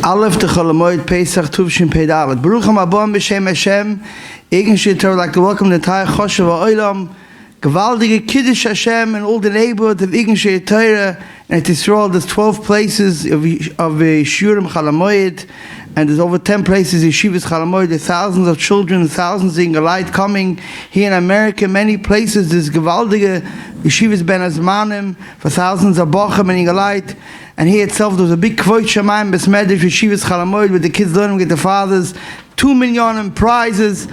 Aleph Dachol Moed Pesach Tuvshin Peidalet. Barucham Abom B'Shem Hashem. Irgendwie Torah, like to welcome the entire Choshev Olam. Gewaldige Kiddush Hashem and all the neighborhood of Irgendwie Torah. And it is through all there's 12 places of Shurim Chalamoyed, and there's over 10 places Yeshivas Chalamoyed. There's thousands of children, thousands in light coming here in America. Many places there's gewaldige Yeshivas Ben Azmanim for thousands of Bochum and in light. And here itself there was a big Kvot Shamayim Besmedish Yeshivas Chalamoyed with the kids learning with the fathers. 2 million in prizes.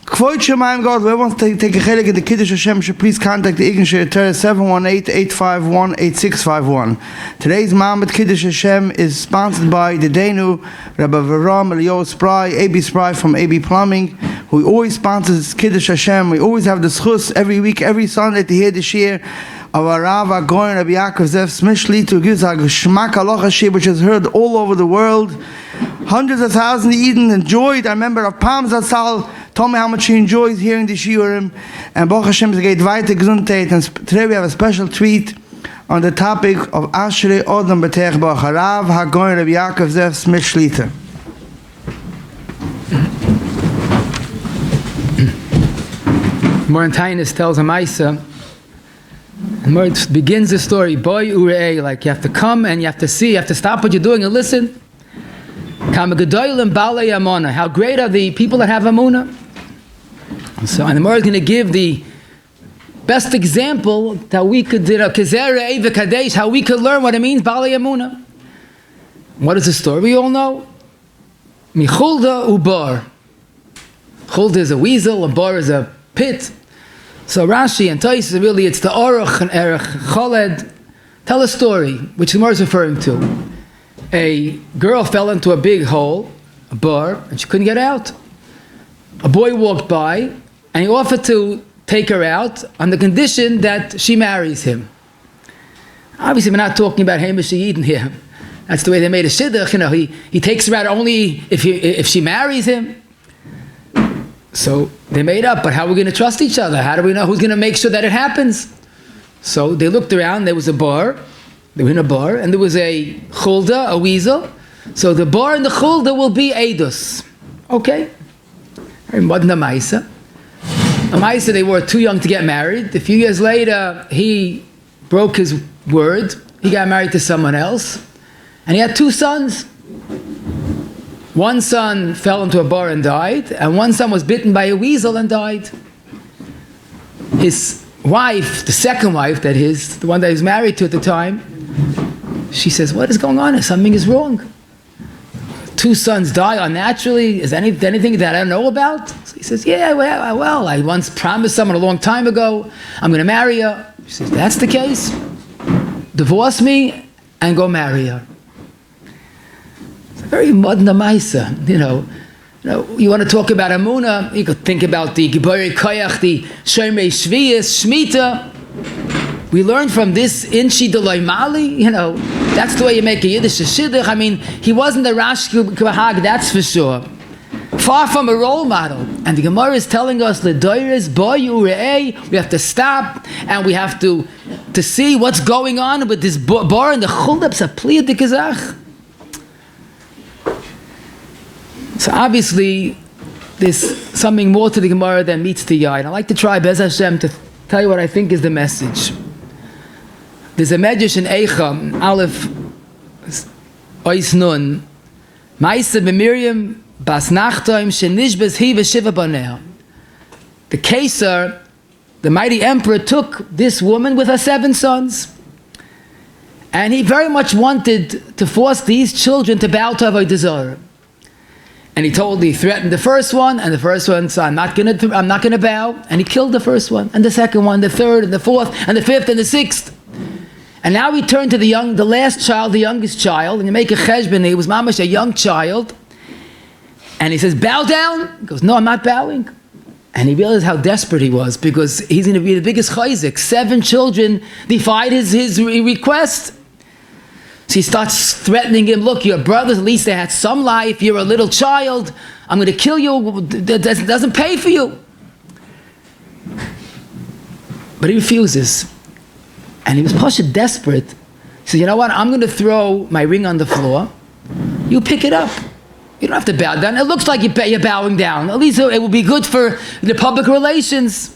Kvot Shamayim, God, whoever wants to take a chelik in the Kiddush Hashem should please contact the Irgendwie Torah 718-851-8651. Today's Mohammed Kiddush Hashem is sponsored by the Denu, Rabbi Varam Eliyahu Spry, AB Spry from AB Plumbing, who always sponsors Kiddush Hashem. We always have the schus every week, every Sunday to hear the shir of our Rav Yakov Zev Smith, who gives a Geschmack Halacha shir, which is heard all over the world. Hundreds of thousands of Eden enjoyed. I remember Rav Pam Zatzal told me how much he enjoys hearing the shiurim, and Baruch Hashem is great weiter Gesundheit. And today we have a special tweet on the topic of Ashrei Odom B'Teich Bach. Rav Yakov Zev Smith Shlita. Morantinus tells a Maisa, and it begins the story, boy urei, like you have to come and you have to see, you have to stop what you're doing and listen. How great are the people that have Amunah? So, and the Gemara is going to give the best example that we could, how we could learn what it means, Balei Amunah. What is the story? We all know. Michulda ubar. Chulda is a weasel, a bar is a pit. So Rashi and Tais, really it's the Aruch and Erech Choled. Tell a story, which the Gemara is referring to. A girl fell into a big hole, a bar, and she couldn't get out. A boy walked by, and he offered to take her out on the condition that she marries him. Obviously, we're not talking about Hamish Eden here. That's the way they made a shidduch. You know, he takes her out only if she marries him. So they made up, but how are we going to trust each other? How do we know who's going to make sure that it happens? So they looked around, there was a bar. They were in a bar, and there was a chulda, a weasel. So the bar and the chulda will be edus. Okay. Modna Maisa. A Maisa, they were too young to get married. A few years later, he broke his word. He got married to someone else. And he had 2 sons. One son fell into a bar and died, and one son was bitten by a weasel and died. His wife, the second wife, that is, the one that he was married to at the time, she says, what is going on? Something is wrong. 2 sons die unnaturally. Is anything that I don't know about? So he says, yeah, well, I once promised someone a long time ago, I'm going to marry her. She says, that's the case. Divorce me and go marry her. It's a very modern Maisa. You want to talk about Amunah, you could think about the Giborei Koyach, the Shomrei Shviyas, Shemitah. We learned from this Inshi Deloi Mali, that's the way you make a Yiddish shidduch. I mean, he wasn't a Rash K'vahag, that's for sure. Far from a role model. And the Gemara is telling us, L'doires boy urei, we have to stop and we have to see what's going on with this bar and the chulabs a pliya de kazach. So obviously, there's something more to the Gemara than meets the eye. And I'd like to try, Bez Hashem, to tell you what I think is the message. There's a medrash in Eicha, Aleph, Ois Nun, Maisa b'Miriam bas Nachtoim shenishbes hi v'shiva baneh. The Caesar, the mighty emperor, took this woman with her 7 sons. And he very much wanted to force these children to bow to Avodah Zarah. And he threatened the first one, and the first one said, I'm not gonna bow. And he killed the first one, and the second one, the third, and the fourth, and the fifth, and the sixth. And now he turned to the last child, the youngest child, and you make a cheshbon, he was mamash, a young child. And he says, bow down. He goes, no, I'm not bowing. And he realized how desperate he was, because he's going to be the biggest chayzik. 7 children defied his request. So he starts threatening him, look, your brothers, at least they had some life, you're a little child, I'm going to kill you, that doesn't pay for you. But he refuses. And he was desperate. He said, you know what, I'm going to throw my ring on the floor, you pick it up. You don't have to bow down. It looks like you're bowing down. At least it will be good for the public relations.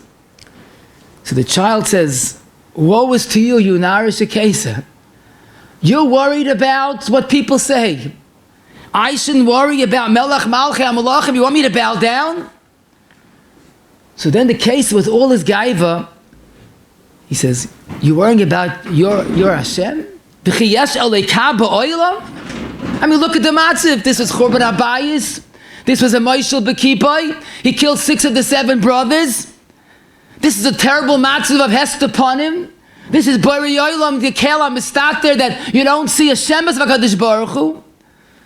So the child says, woe is to you, you narish akesa. You're worried about what people say. I shouldn't worry about Melech Malchei HaMelachim. You want me to bow down? So then the case with all his gaiva, he says, you're worrying about your Hashem? I mean, look at the matziv. This was Churban Abayis. This was a Moishel Bekipai. He killed 6 of the 7 brothers. This is a terrible matziv of Hester Panim. This is Bari Yolam, the Kelam Mistater, that you don't see Hashem as HaKadosh Baruch Hu.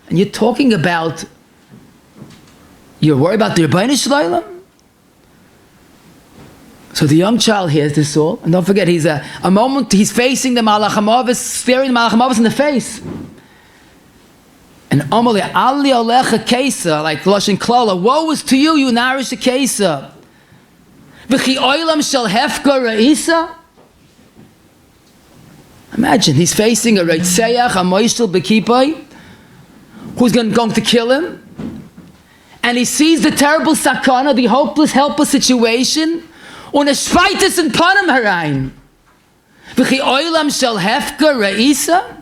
And you're talking about, you're worried about the Rebbeinu Shloim? So the young child hears this all, and don't forget, he's a moment, he's facing the Malach HaMavis, staring the Malach HaMavis in the face. And Amalei, Ali Alecha Kesa, like Lashon Klala, woe is to you, you Narish Kesa. V'chi Oilam Shel Hefka Ra'isa. Imagine, he's facing a Reitzeach, a Moishel Bekipai, who's going to kill him. And he sees the terrible sakana, the hopeless, helpless situation. Und schreit es in Panem herein. V'chi Oilam Shel Hefka Ra'isa.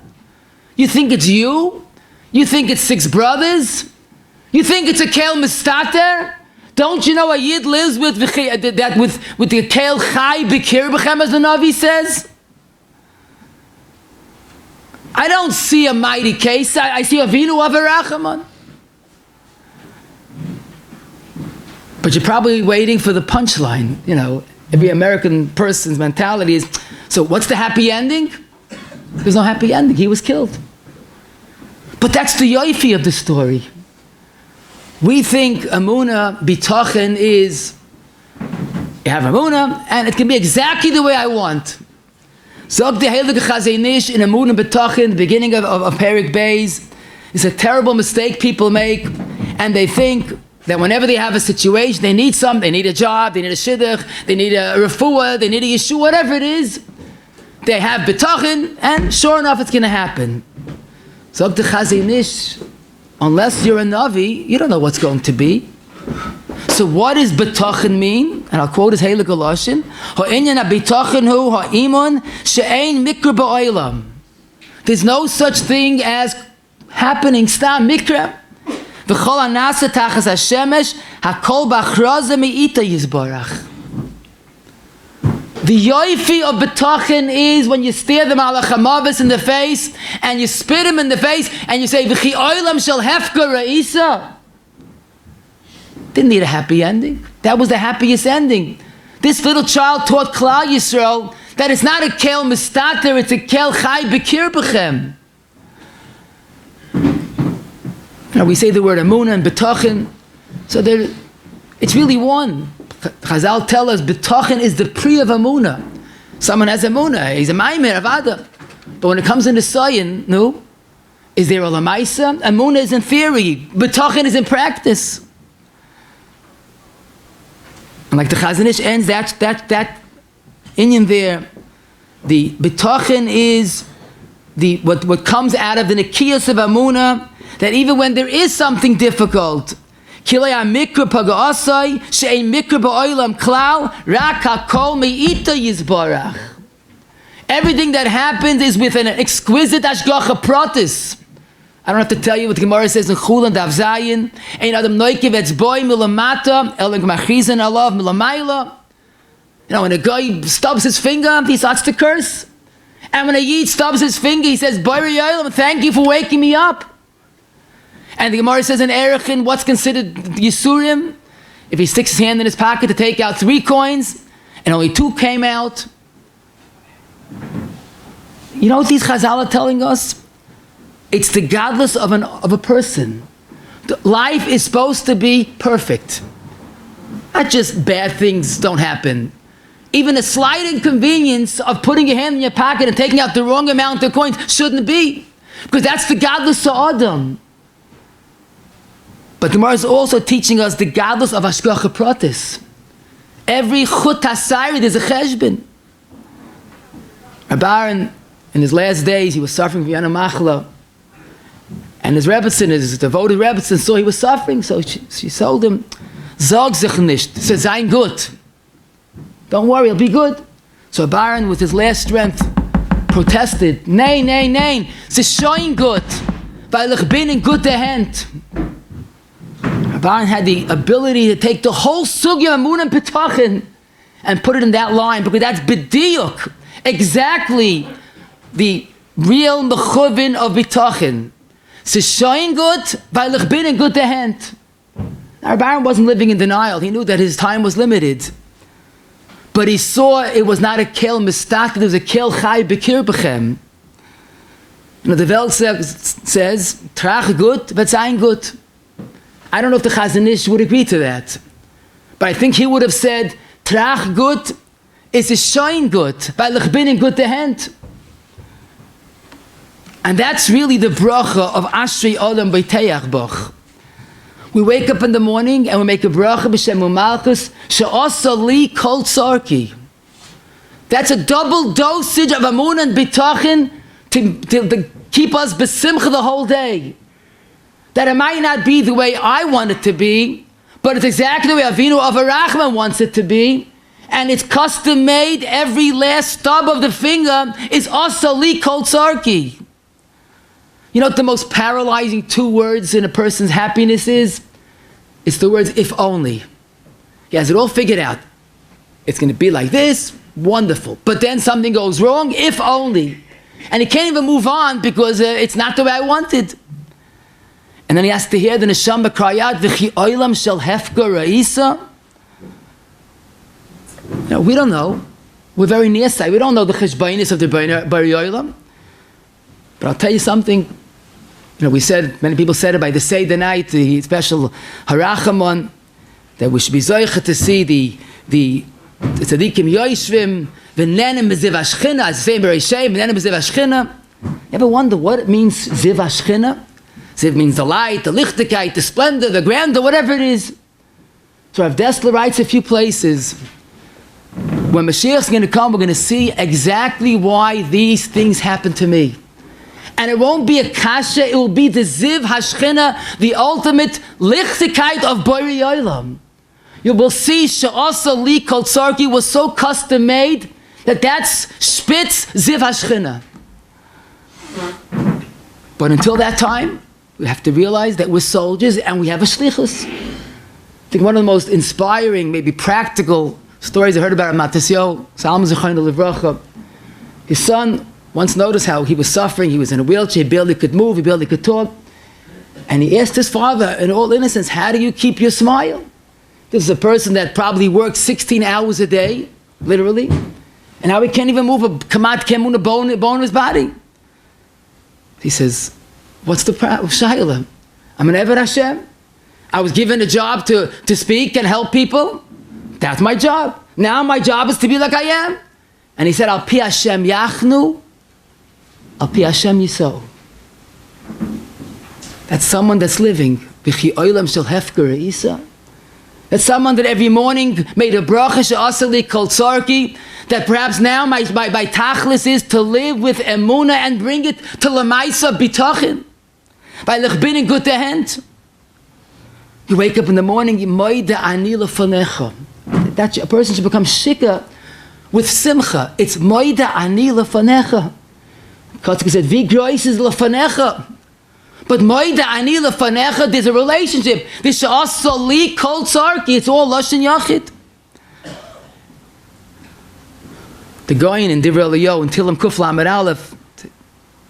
You think it's you? You think it's 6 brothers? You think it's a Kel Mistater? Don't you know a Yid lives with the Kel Chai B'kir B'chem, as the Navi says? I don't see a mighty case. I see a Vinu of a Rachaman. But you're probably waiting for the punchline. You know, every American person's mentality is, so what's the happy ending? There's no happy ending. He was killed. But that's the yoifi of the story. We think Amunah, Bitochen is, you have Amunah, and it can be exactly the way I want. Zog the Heilige Chazenish in Amunah Bitochen, the beginning of Perik Beis, is a terrible mistake people make, and they think that whenever they have a situation, they need something, they need a job, they need a shidduch, they need a refuah, they need a yeshua, whatever it is, they have Bitochen, and sure enough it's going to happen. So the Chazinish, unless you're a Navi, you don't know what's going to be. So what does B'tochen mean? And I'll quote his Heilige Lashon. Ha'inyan ha'b'tochen hu ha'imun she'ein mikra ba'olam. There's no such thing as happening, stam mikra. V'chol ha'nasa tachas ha'shemesh ha'kol b'achraza mi'ita yizbarach. The yoifi of B'tochen is when you stare the Malach HaMavis in the face and you spit him in the face and you say, V'chi oilam shel hefka ra'isa. Didn't need a happy ending. That was the happiest ending. This little child taught Klal Yisrael that it's not a kel mistater, it's a kel chai b'kir b'chem. Now we say the word Amunah and B'tochen, so it's really one. Chazal tell us B'tochen is the pri of Amunah. Someone has Amunah, he's a maimer of Adam. But when it comes into Sayin, no, is there a lamaisa? Amunah is in theory, B'tochen is in practice. And like the Chazanish ends that inyan there, the B'tochen is what comes out of the Nekiyos of Amunah, that even when there is something difficult, everything that happens is with an exquisite ashgacha pratis. I don't have to tell you what the Gemara says in Chul and Dav Zayin. Ein adam noikiv etz boy milamata elik machrizan alav milamayla. You know, when a guy stubs his finger, he starts to curse. And when a yid stubs his finger, he says, Bari Yolam, thank you for waking me up. And the Gemara says in Erechin, what's considered Yisurim? If he sticks his hand in his pocket to take out 3 coins, and only 2 came out. You know what these Chazal are telling us? It's the godless of a person. Life is supposed to be perfect. Not just bad things don't happen. Even a slight inconvenience of putting your hand in your pocket and taking out the wrong amount of coins shouldn't be. Because that's the godless of Adam. But the Gemara is also teaching us the godless of Hashgacha Pratis. Every chut hasayri, there's a cheshbon. Rabbi Aaron, in his last days, he was suffering from Yana Machla. And his Rebbetzin, his devoted Rebbetzin, saw he was suffering, so she told him, Zog sich nicht, so sein gut. Don't worry, he'll be good. So Baron, with his last strength, protested, Nein, nein, nein, es ist schon gut, weil ich bin in guter Hand. Baron had the ability to take the whole sugya Amun and Petachin and put it in that line, because that's b'diuk, exactly the real mechuvin of Petachin. Es ist schon gut, weil ich bin in guter Hand. Now, Baron wasn't living in denial. He knew that his time was limited. But he saw it was not a kel mistak, it was a kel chai bekir bechem. The Welt says, trach gut, v'tzayin gut. I don't know if the Chazon Ish would agree to that. But I think he would have said, trach gut is a shoin gut, weil ich bin in guter Hand. And that's really the bracha of Ashrei Olam B'Teach Boch. We wake up in the morning and we make a bracha b'Shem U'Malchus she'asa li kol tzarki. That's a double dosage of Amun and Bitachin to keep us besimcha the whole day. That it might not be the way I want it to be, but it's exactly the way Avinu Avarachman wants it to be. And it's custom made. Every last stub of the finger is asa li kol tzarki. You know what the most paralyzing two words in a person's happiness is? It's the words, if only. He has it all figured out. It's going to be like this, wonderful. But then something goes wrong, if only. And he can't even move on because it's not the way I wanted. And then he has to hear the neshama cry out, V'chi oilam shel hefka ra'isa. Now, we don't know. We're very near sight. We don't know the cheshbainis of the Bari Oilam. But I'll tell you something. We said, many people said it by the Seder night, the special Harachamon, that we should be zoicha to see the tzadikim yoishvim, v'nenem b'ziv hashchina, as the same Bereishim, v'nenem b'ziv hashchina. You ever wonder what it means, ziv hashchina? Ziv means the light, the lichtigkeit, the splendor, the grandeur, whatever it is. So Rav Dessler writes a few places. When Mashiach's going to come, we're going to see exactly why these things happen to me. And it won't be a kasha, it will be the ziv hashchina, the ultimate lichtigkeit of Bori Olam. You will see she'asa li kol tzarki was so custom made that that's spitz ziv hashchina. But until that time, we have to realize that we're soldiers and we have a shlichus. I think one of the most inspiring, maybe practical stories I heard about Matisyo, Salman Zechayna Livracha, his son once noticed how he was suffering. He was in a wheelchair, he barely could move, he barely could talk. And he asked his father, in all innocence, how do you keep your smile? This is a person that probably works 16 hours a day, literally, and how he can't even move a kamat kemun, a bone in his body. He says, what's the shayla? I'm an Eved Hashem. I was given a job to speak and help people. That's my job. Now my job is to be like I am. And he said, Al pi Hashem yachnu, Al pi Hashem yiso. That's someone that's living. V'chi oilam shel hefker isa. That's someone that every morning made a bracha she'asa li kol tzarki, that perhaps now my tachlis is to live with emuna and bring it to lemaisa bitachin. By lechbin in gute hand. You wake up in the morning, moida ani lefanecha. That a person should become shika with simcha. It's moida ani lefanecha. Kotzke said, "Vi grois is lefanecha." But moida ani lefanecha, there's a relationship. This she'asa li kol tzarki. It's all lashon yachid. The Goyin in Divrei Eliyahu in Tilim Kuf Lamed Aleph,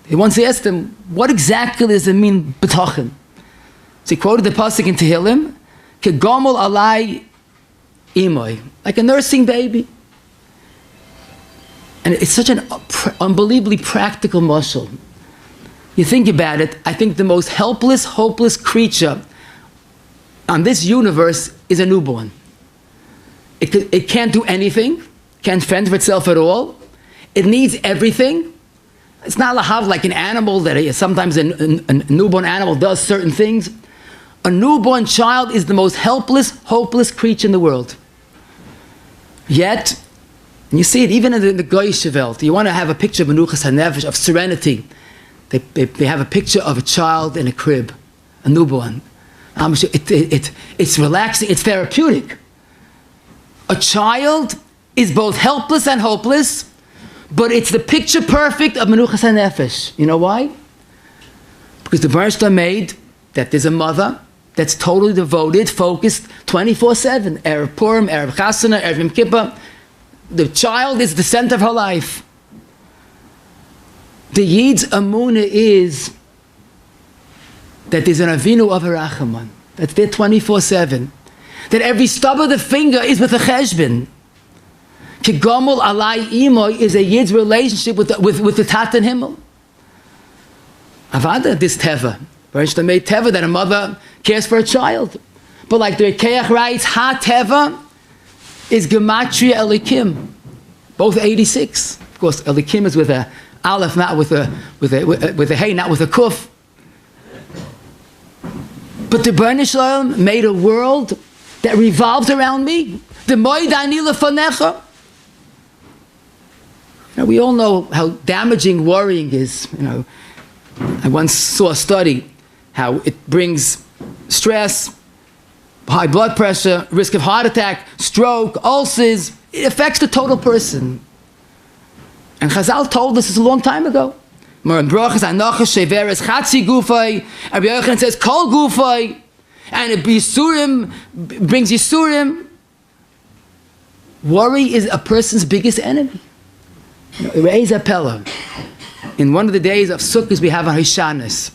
he once asked him, "What exactly does it mean betachin?" So he quoted the pasuk in Tehillim, "Ke gomel alai imoy," like a nursing baby. And it's such an unbelievably practical mashal. You think about it, I think the most helpless, hopeless creature on this universe is a newborn. It can't do anything, can't fend for itself at all. It needs everything. It's not lahav like an animal that sometimes a newborn animal does certain things. A newborn child is the most helpless, hopeless creature in the world. Yet, and you see it even in the Goyish Welt, you want to have a picture of Menuchas HaNefesh, of serenity. They have a picture of a child in a crib, a newborn. It's relaxing, it's therapeutic. A child is both helpless and hopeless, but it's the picture perfect of Menuchas HaNefesh. You know why? Because the Baruch made that there's a mother that's totally devoted, focused, 24/7. Erev Purim, Erev Chasana, Erev Yom Kippur. The child is the center of her life. The Yid's Amunah is that there's an Avinu of a Rachaman. That's there 24/7. That every stub of the finger is with a cheshbon. Ki gomel alai imoy is a Yid's relationship with the Tat and Himmel. Avada, this Teva. Baruch made Teva that a mother cares for a child. But like the Rekeach writes, Ha Teva is Gematria Elikim. Both 86. Of course, Elikim is with a Aleph, not with a Hey, not with a Kuf. But the Baruch Shalom made a world that revolves around me. The Moed Ani Lefanecha. Now, we all know how damaging worrying is. I once saw a study how it brings stress, high blood pressure, risk of heart attack, stroke, ulcers. It affects the total person. And Chazal told us this a long time ago. And Rabbi Yochanan says, Kol Gufay, and it brings Yisurim. Worry is a person's biggest enemy. In one of the days of Sukkot, we have a Hishanis.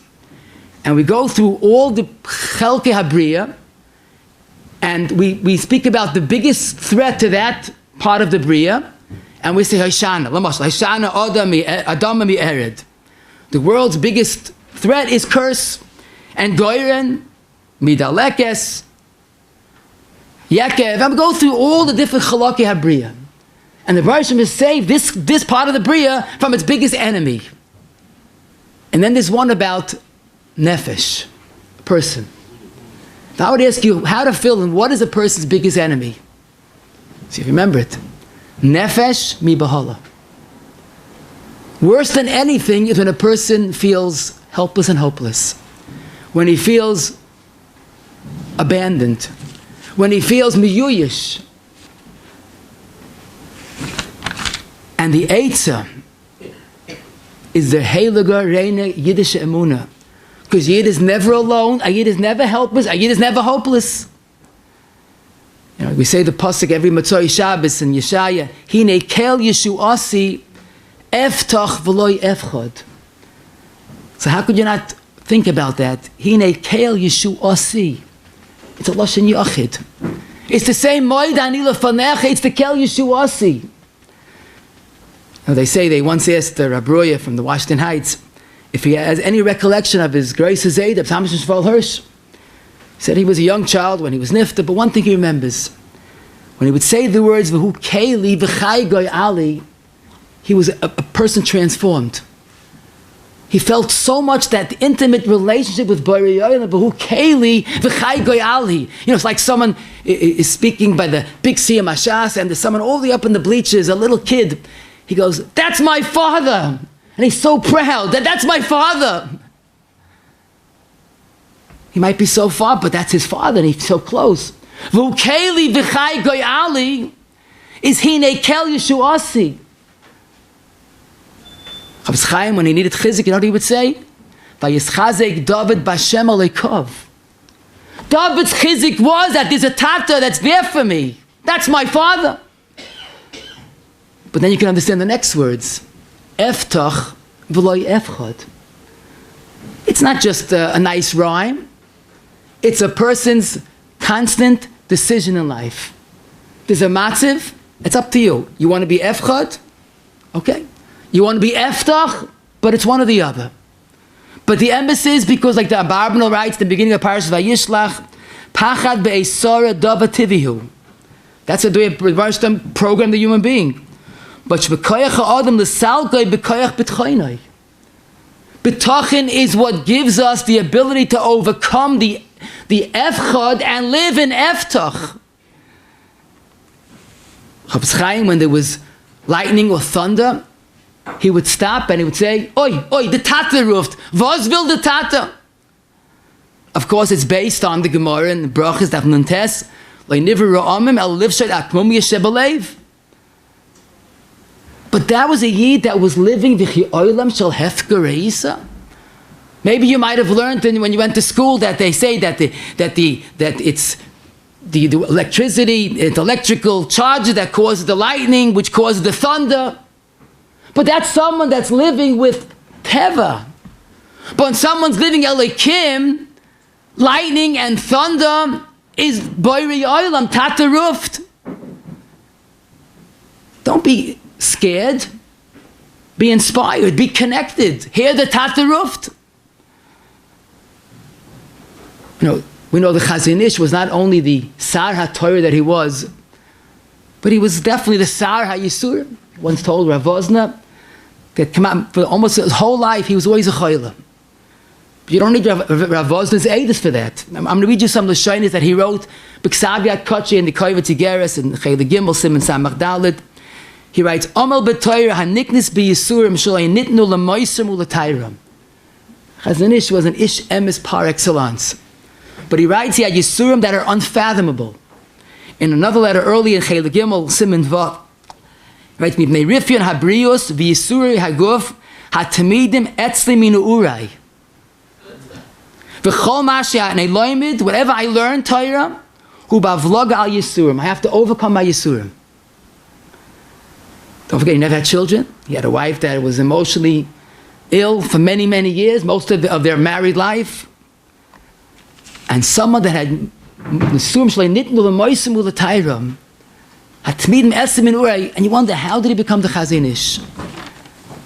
And we go through all the Chelke Habriya, and we speak about the biggest threat to that part of the Bria, and we say Hishana. Hishana Adam mi Ered. The world's biggest threat is curse, and Goyren, Midalekes, Yekev. And we go through all the different Chelke Habriya. And the Baruch is saved this part of the Bria from its biggest enemy. And then there's one about Nefesh, a person. Now I would ask you how to fill in what is a person's biggest enemy. See if you remember it. Nefesh mi bahala. Worse than anything is when a person feels helpless and hopeless. When he feels abandoned. When he feels miyuyish. And the Eitzah is the Heilige Reine Yiddish Emunah. Because Yid is never alone, a Yid is never helpless, a Yid is never hopeless. We say the pasuk every Matzoi Shabbos in Yeshaya, Hine kel Yeshuasi eftach v'loi efchad. So how could you not think about that? Hine kel Yeshuasi. It's a Lashon Yachid. It's the same Moed Ani Lefanecha, it's the kel Yeshuasi. They once asked Rabbi Roya from the Washington Heights if he has any recollection of his Grace Zayd of Thomas Shval Hirsch. He said he was a young child when he was nifta, but one thing he remembers. When he would say the words, V'hu Keli V'chai Goy Ali, he was a person transformed. He felt so much that intimate relationship with Borei Yoel, V'hu Keli V'chai Goy Ali. It's like someone is speaking by the big Siyam Hashas, and there's someone all the way up in the bleachers, a little kid. He goes, that's my father. And he's so proud that that's my father. He might be so far, but that's his father, and he's so close. V'ukeli v'chai goy ali is hine kel Yeshuasi. Chavis Chaim, when he needed chizik, you know what he would say? Vayischazek David b'Hashem aleikov. David's chizik was that there's a tata that's there for me. That's my father. But then you can understand the next words. Eftach v'loi efchad. It's not just a nice rhyme. It's a person's constant decision in life. There's a matziv, it's up to you. You want to be efchad? Okay. You want to be eftach? But it's one or the other. But the emphasis, because like the Abarbanel writes at the beginning of Parashat Vayishlach, pachad be'esora dava tivihu. That's the way Baruch program the human being. But shbekoyach ha'adam l'salkoi bekoyach b'tchoinoi. B'tachin is what gives us the ability to overcome the efchad and live in eftach. Chavis Chaim, when there was lightning or thunder, he would stop and he would say, oi, oi, the Tata ruft. Was will the Tata? Of course, it's based on the Gemara and the Brachas that Nuntes, like Niver Ra'amim, El Livshat Akmum Yeshebalev. But that was a Yid that was living V'chi Oilam Shel Hefker Reisa. Maybe you might have learned when you went to school that they say that it's the electricity, it's electrical charges that causes the lightning, which causes the thunder. But that's someone that's living with Teva. But when someone's living Elikim, lightning and thunder is Boiri Oilam, Tata Ruft. Don't be scared. Be inspired. Be connected. Hear the Tata Ruft. You know, we know the Chazon Ish was not only the Sar HaTorah that he was, but he was definitely the Sar HaYisurim. He once told Rav Ozna that come out for almost his whole life he was always a chayla. But you don't need Rav Ozna's aidus for that. I'm going to read you some of the shaynis that he wrote. B'Ksaviat Kochi in the Koiva Tigeres and Chayla Gimel Simon Samach Dalet. He writes, Omal b'Torah haniknis b'Yisurim shalei nitnu l'moisrim u'l'tayram. Chazon Ish was an Ish Emes par excellence. But he writes, he had Yisurim that are unfathomable. In another letter early in Chayla Gimel Simon Vav, he writes, Mipnei Rifyon habrios v'Yisuri haguf hatamidim etzli minu urai. V'chol mashi ha'nei whatever I learn Torah, hu ba'vlog al Yisurim. I have to overcome my Yisurim. Don't forget, he never had children. He had a wife that was emotionally ill for many, many years, most of their married life. And someone that had Yisurim shlei nitnu l'moisim u'l'tayram, hatmidim esim in uray, and you wonder, how did he become the Chazon Ish?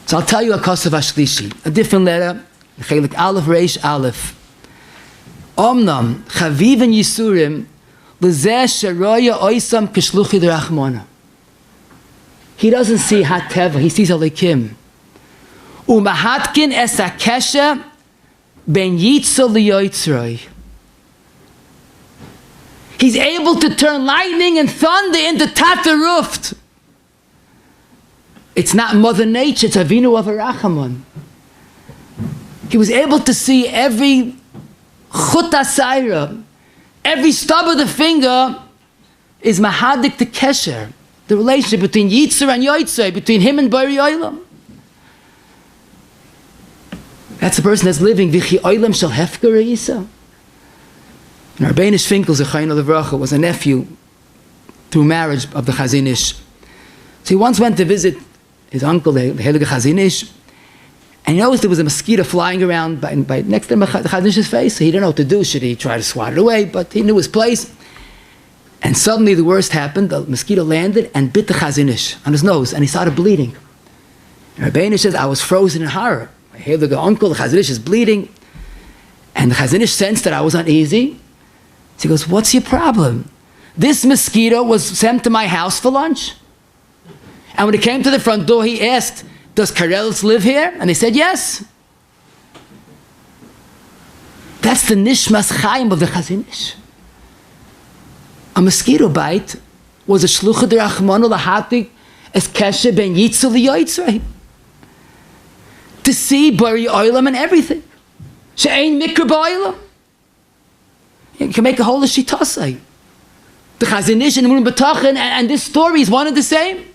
So I'll tell you a Kosav Ashlishi, a different letter, Chelik Aleph Reish Aleph. Omnam chaviv and Yisurim l'zeh sheroya oisam kishluchi d'rachmona. He doesn't see Hateva, he sees Elikim. Umahatkin es hakesha ben yitzo liyotzroi. He's able to turn lightning and thunder into Tata Ruft. It's not Mother Nature, it's Avinu of Arachamon. He was able to see every chut asayra, every stub of the finger is mahadik to kesher, the relationship between Yitzur and Yotzei, between him and Bari Oilam. That's the person that's living V'chi Oilam Shel Hefker Reisa. And Rabbeinu Finkel, Zechayna Levracha, was a nephew through marriage of the Chazon Ish. So he once went to visit his uncle, the Heilige Chazon Ish, and he noticed there was a mosquito flying around by next to the Chazon Ish's face. So he didn't know what to do. Should he try to swat it away? But he knew his place. And suddenly the worst happened. The mosquito landed and bit the Chazon Ish on his nose, and he started bleeding. And Rabbeinu says, I was frozen in horror. My Heilige uncle, the Chazon Ish, is bleeding. And the Chazon Ish sensed that I was uneasy. So he goes, what's your problem? This mosquito was sent to my house for lunch. And when he came to the front door, he asked, does Karelitz live here? And they said, yes. That's the Nishmas Chaim of the Chazon Ish. A mosquito bite was a shlucha d'rachmanu lahatik es keshe ben yitzu liyotzrei. To see Bari Oilam and everything. She'ein mikra ba'oilam. You can make a whole shitosai. The Chazon Ish and the Butach and this story is one and the same.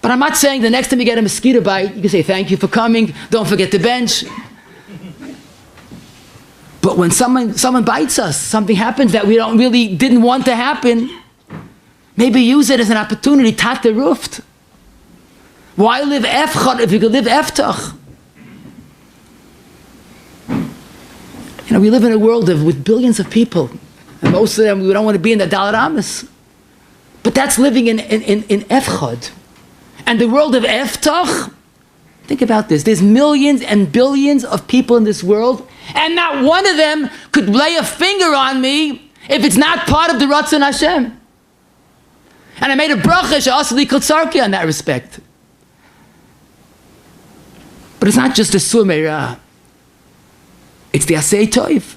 But I'm not saying the next time you get a mosquito bite, you can say thank you for coming, don't forget the bench. But when someone bites us, something happens that we didn't want to happen, maybe use it as an opportunity, Tata Ruft. Why live Efchad if you could live Eftach? You know, we live in a world with billions of people, and most of them, we don't want to be in the Dalet Amos. But that's living in Efchad. And the world of Eftach, think about this, there's millions and billions of people in this world, and not one of them could lay a finger on me if it's not part of the Ratzon Hashem. And I made a bracha she'asli kotzarki on that respect. But it's not just a sur meirah. It's the asay toiv.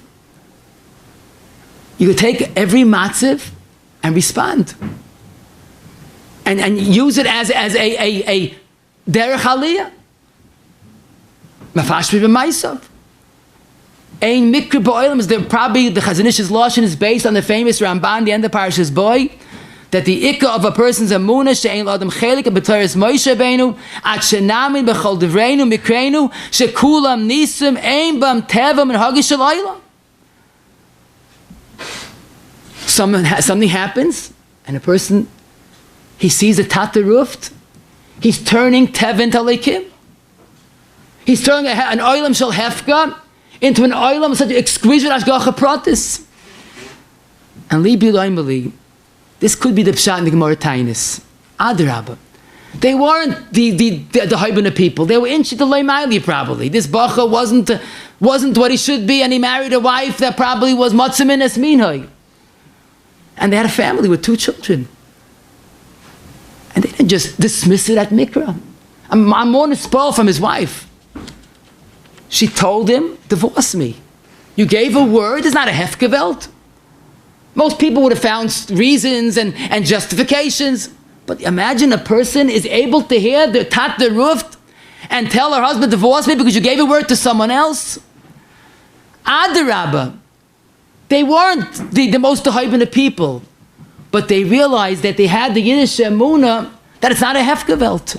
You could take every matziv and respond. And use it as a derech aliyah. Mafashmi b'maisav. Ein mikra ba'olam is probably the Chazonish's lashon is based on the famous Ramban, the end of Parashas Boy, that the ikka of a person's amunah she'ein l'adam chelik b'toras Moshe Rabbeinu at shenamin b'chol devreinu mikreinu shekulam nisim ein bam tevam and hagish shalayla. Something happens, and a person, he sees a tata ruft, he's turning tevin talikim. He's turning an oilam shel hefka into an oilam of such exquisite ashgacha pratis. And li b'loim, this could be the pshat in the Gemara Tainis. Adarabba. They weren't the Haibana people. They were in Shittalei Maili probably. This bacha wasn't what he should be, and he married a wife that probably was Matzamin Esminhoi. And they had a family with 2 children. And they didn't just dismiss it at Mikra. I'm more than spoiled from his wife. She told him, divorce me. You gave a word, it's not a hefgewelt. Most people would have found reasons and justifications. But imagine a person is able to hear the tat the ruft and tell her husband, divorce me because you gave a word to someone else. Adarabba. They weren't the most Haibana people, but they realized that they had the Yiddish emunah that it's not a hefgewelt.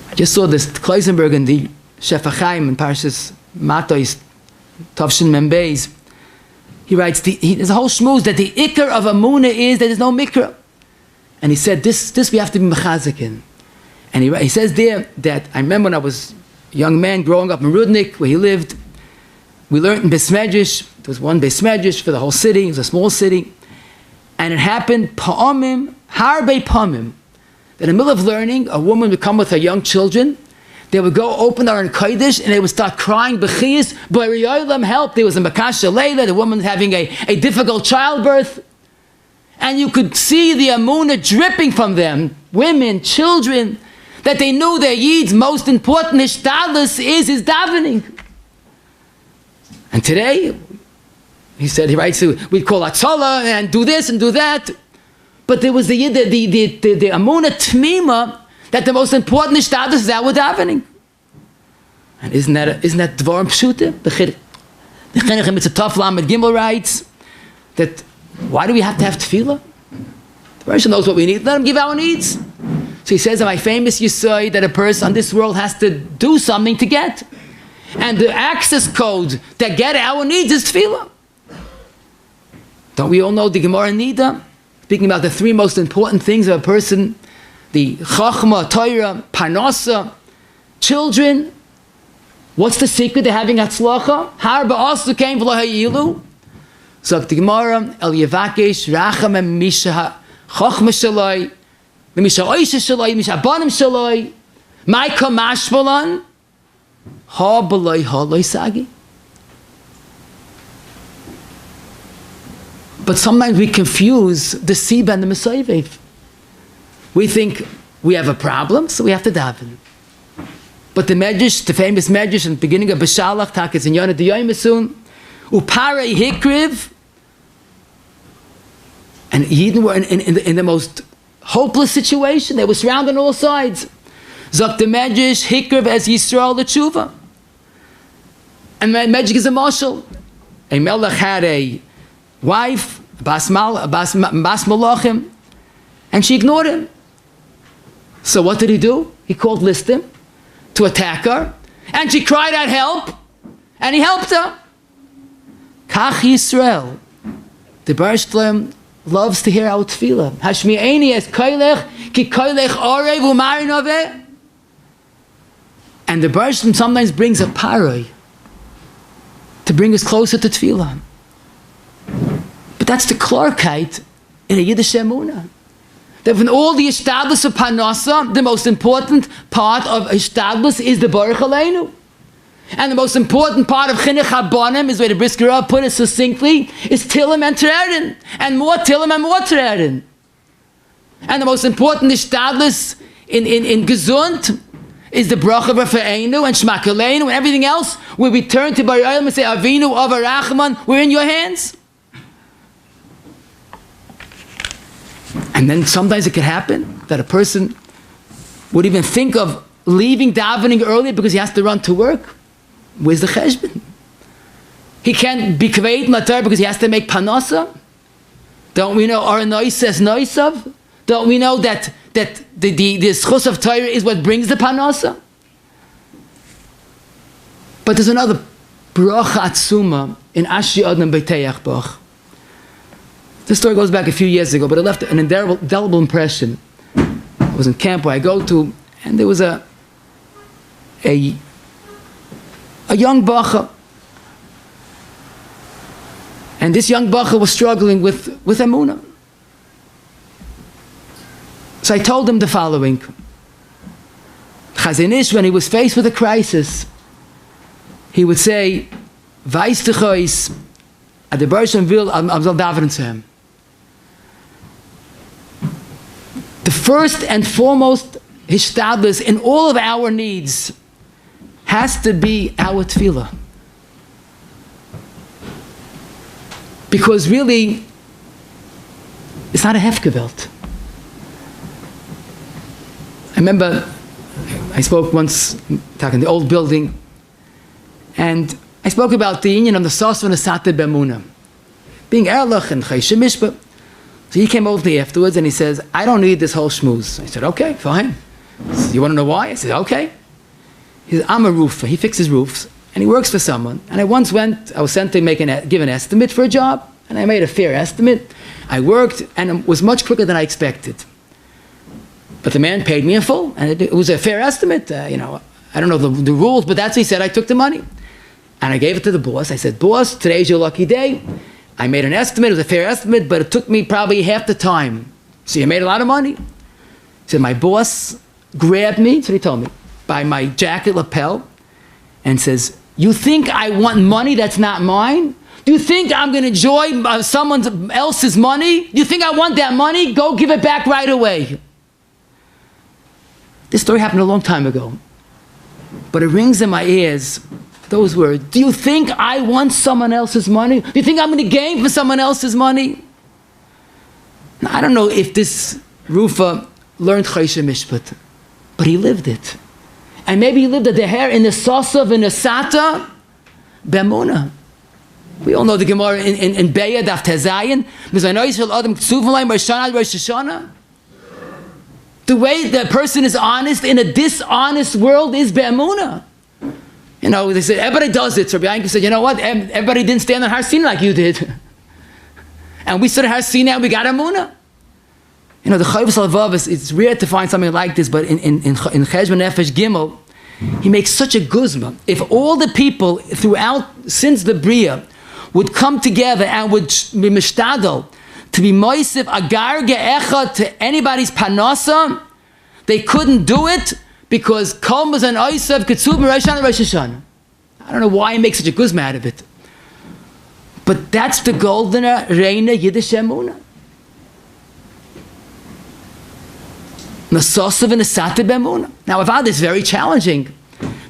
I just saw this Kloisenberg in the Shefa Chaim in Parshas Matos Tovshin Membeis. He writes, there's a whole shmooze that the ikar of emunah is that there's no mikra. And he said, this we have to be mechazik in. And he says there that I remember when I was a young man growing up in Rudnik, where he lived, we learned in Besmedrish, there was one Besmedrish for the whole city, it was a small city, and it happened, pa'amim, harbe pa'amim, that in the middle of learning, a woman would come with her young children, they would go open her in Kodesh, and they would start crying, b'chiyas, b'riyolam, help, there was a makasha leila, the woman having a difficult childbirth, and you could see the amunah dripping from them, women, children, that they knew their Yid's most important ishtadlus is his davening. And today, he said, he writes, we'd call Atzola and do this and do that. But there was the Amunah Tmima that the most important ishtadlus is our davening. And isn't that Dvarim Pshuta? The Chinuchim, it's a tough Lamed Gimel writes that why do we have to have tefillah? The person knows what we need. Let him give our needs. So he says in my famous Yisai that a person on this world has to do something to get. And the access code that get our needs is tefillah. Don't we all know the Gemara Nida? Speaking about the 3 most important things of a person, the Chachma, Torah, Parnasa, children. What's the secret to having Hatzlacha? Har ba'asu came v'lo ha'ilu. So the Gemara, El Yevakesh, Racham and Misha, Chachma Shaloi, Misha Oisha Shaloi, Misha Abanim Shaloi, Maika Mashmalan, Ha b'loi ha loi sagi. But sometimes we confuse the Siba and the Mesayvev. We think we have a problem, so we have to daven. But the Medrash, the famous Medrash in the beginning of Beshalach, Takis in Yonah D'Yoymesun, Upare Hikriv, and Yidden were in the most hopeless situation. They were surrounded on all sides. Zok the Medrash, Hikriv as Yisrael L'Tshuva. And Medrash is a marshal. A Melech had a wife, Bas Malachim, and she ignored him. So what did he do? He called Listim to attack her, and she cried out help, and he helped her. Kach Yisrael, the Baruch Shalom loves to hear our tefillah. Hashmi'eni es koilech ki koilech orei v'umari noveh. And the Baruch Shalom sometimes brings a paroi to bring us closer to tefillah. But that's the Klarkeit in a Yiddish emunah. That when all the Ishtadlus of Parnasa, the most important part of Ishtadlus is the Baruch Aleinu. And the most important part of Chinuch Habanim is where the Brisker Rav put it succinctly, is Tilim and Tererin. And more Tilim and more Tererin. And the most important Ishtadlus in Gesund is the Bracha V'Fe'enu and Shmak Aleinu and everything else, where we turn to Bari Olam and say, Avinu Ava Rachman, we're in your hands. And then sometimes it could happen that a person would even think of leaving davening early because he has to run to work. Where's the cheshbon? He can't be kaveit matar because he has to make panasa. Don't we know our noise says noisav? Don't we know that the schus of Torah is what brings the panasa? But there's another bracha atzuma in Ashri Adam Beiteyach Bach. This story goes back a few years ago, but it left an indelible impression. I was in camp where I go to, and there was a young bacha. And this young bacha was struggling with emunah. So I told him the following. Chazon Ish, when he was faced with a crisis, he would say, Weiß dich ois, at the Bershon will, I'm davening to him. The first and foremost hishtadlus in all of our needs has to be our tefillah. Because really, it's not a hefgewelt. I remember I spoke once, talking in the old building, and I spoke about the union of the Sasva and the Sate B'Emunah, being Erlach and Chayshim Mishpah. So he came over to me afterwards and he says, I don't need this whole schmooze. I said, okay, fine. He said, you want to know why? I said, okay. He said, I'm a roofer. He fixes roofs and he works for someone. And I once went, I was sent to give an estimate for a job, and I made a fair estimate. I worked and it was much quicker than I expected. But the man paid me in full, and it was a fair estimate. I don't know the rules, but that's what he said. I took the money. And I gave it to the boss. I said, boss, today's your lucky day. I made an estimate. It was a fair estimate, but it took me probably half the time. So you made a lot of money. He said, my boss grabbed me, that's what he told me, by my jacket lapel and says, you think I want money that's not mine? Do you think I'm going to enjoy someone else's money? Do you think I want that money? Go give it back right away. This story happened a long time ago. But it rings in my ears, those words. Do you think I want someone else's money? Do you think I'm going to gain for someone else's money? Now, I don't know if this Rufa learned Chayshim Mishpat, but he lived it. And maybe he lived at the hair in the Sasav, in the Sata, B'Emunah. We all know the Gemara in Beya, Daf Tezayin. The way the person is honest in a dishonest world is B'Emunah. They said, everybody does it. So Rabbi Yankiv said, you know what? Everybody didn't stand on Har Sinai like you did. And we stood at Har Sinai and we got Emunah. The Chovos HaLevavos, it's rare to find something like this, but in Cheshbon Nefesh Gimel, he makes such a guzma. If all the people throughout, since the Bria, would come together and would be mishtadel to be moisif agar ge'echa to anybody's panasa, they couldn't do it because kol was an oisav ketzuv m'Rosh Hashanah Rosh Hashanah. I don't know why he makes such a guzma out of it. But that's the golden reina Yiddish emunah. Nasosav and Nesate b'Emunah. Now, Avad is very challenging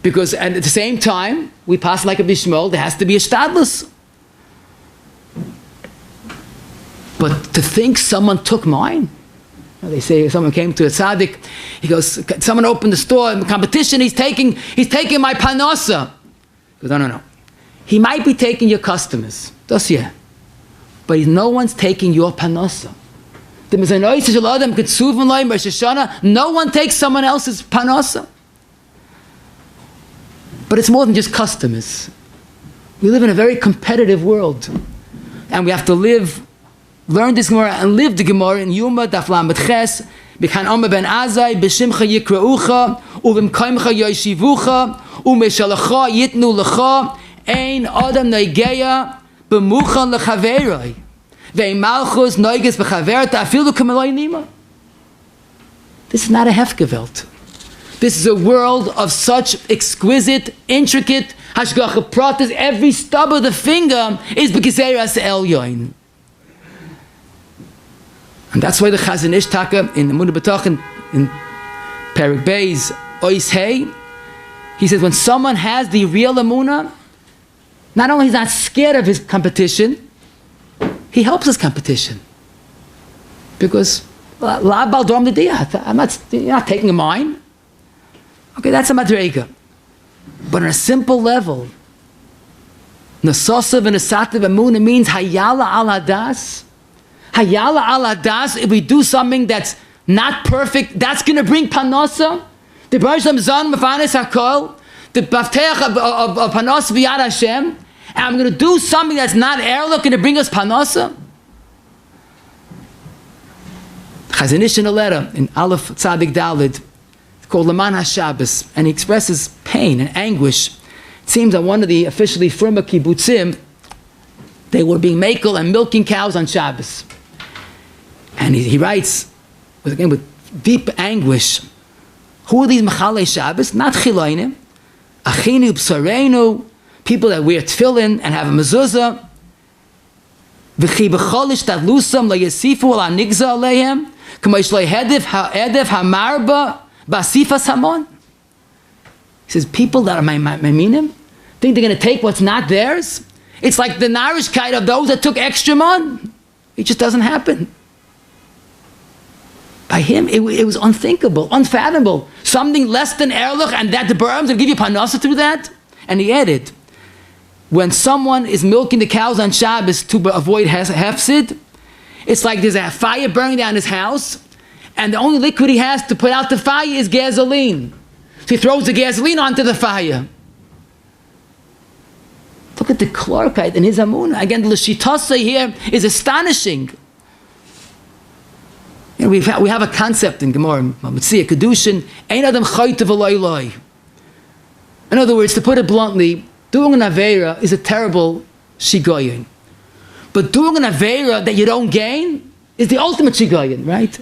because at the same time, we pass like a Bishmol, there has to be a shtadlus. But to think someone took mine, they say someone came to a tzaddik, he goes, someone opened the store in the competition, he's taking my panasa. He goes, no. He might be taking your customers, but no one's taking your panasa. No one takes someone else's panasa. But it's more than just customers. We live in a very competitive world. And we have to learn this Gemara and live the Gemara in Yuma, Daf Lamed Ches, B'chan Omer ben Azai, B'shimcha yikra'ucha, U'v'mkaimcha yoshivucha, U'meshalacha yitnu lecha, Ein Adam noigeya, B'muchan lechaveroi. This is not a hefgewelt. This is a world of such exquisite, intricate hashgacha pratis. Every stub of the finger is b'gezeras elyon. And that's why the Chazon Ish Taka in the Munah B'Tach in Perik Beis Ois Hey, he says when someone has the real emunah, not only he's not scared of his competition, he helps his competition. Because La bal dom de dia. You're not taking a mine. Okay, that's a madrega. But on a simple level, Nasosav and Asativ Amuna means Hayala al Hadas. Hayala al Hadas, if we do something that's not perfect, that's going to bring Panosa. The Bersham Zon Mafanis HaKol, the Bafteach of Panos V'yad Hashem, and I'm going to do something that's not Erlich, going to bring us Panosa. Chazon Ish in a letter in Aleph Tzadik Dalid, called Laman HaShabbos, and he expresses pain and anguish. It seems that one of the officially Fruma kibbutzim, they were being makel and milking cows on Shabbos. And he writes, with deep anguish, who are these Mechalei Shabbos? Not Chiloinim, Achinu, B'sareinu, people that wear tefillin and have a mezuzah. V'chi b'cholish tadlusam la yasifu ala nigza aleihem, k'moish lo hedef hamarba basifas hamon. He says, people that are Maiminim think they're going to take what's not theirs. It's like the narishkeit of those that took extra mon. It just doesn't happen. By him, it was unthinkable, unfathomable. Something less than Erlich, and that the Burms will give you panasa through that. And he added, when someone is milking the cows on Shabbos to avoid hefsid, it's like there's a fire burning down his house, and the only liquid he has to put out the fire is gasoline. So he throws the gasoline onto the fire. Look at the clarkite in his amunah. Again, the Lashitasa here is astonishing. You know, we have a concept in Gemara, Matzia Kedushin, Ein Adam Chayte V'Loi Loi. In other words, to put it bluntly, doing an Aveira is a terrible shigoyin. But doing an Aveira that you don't gain is the ultimate shigoyin, right?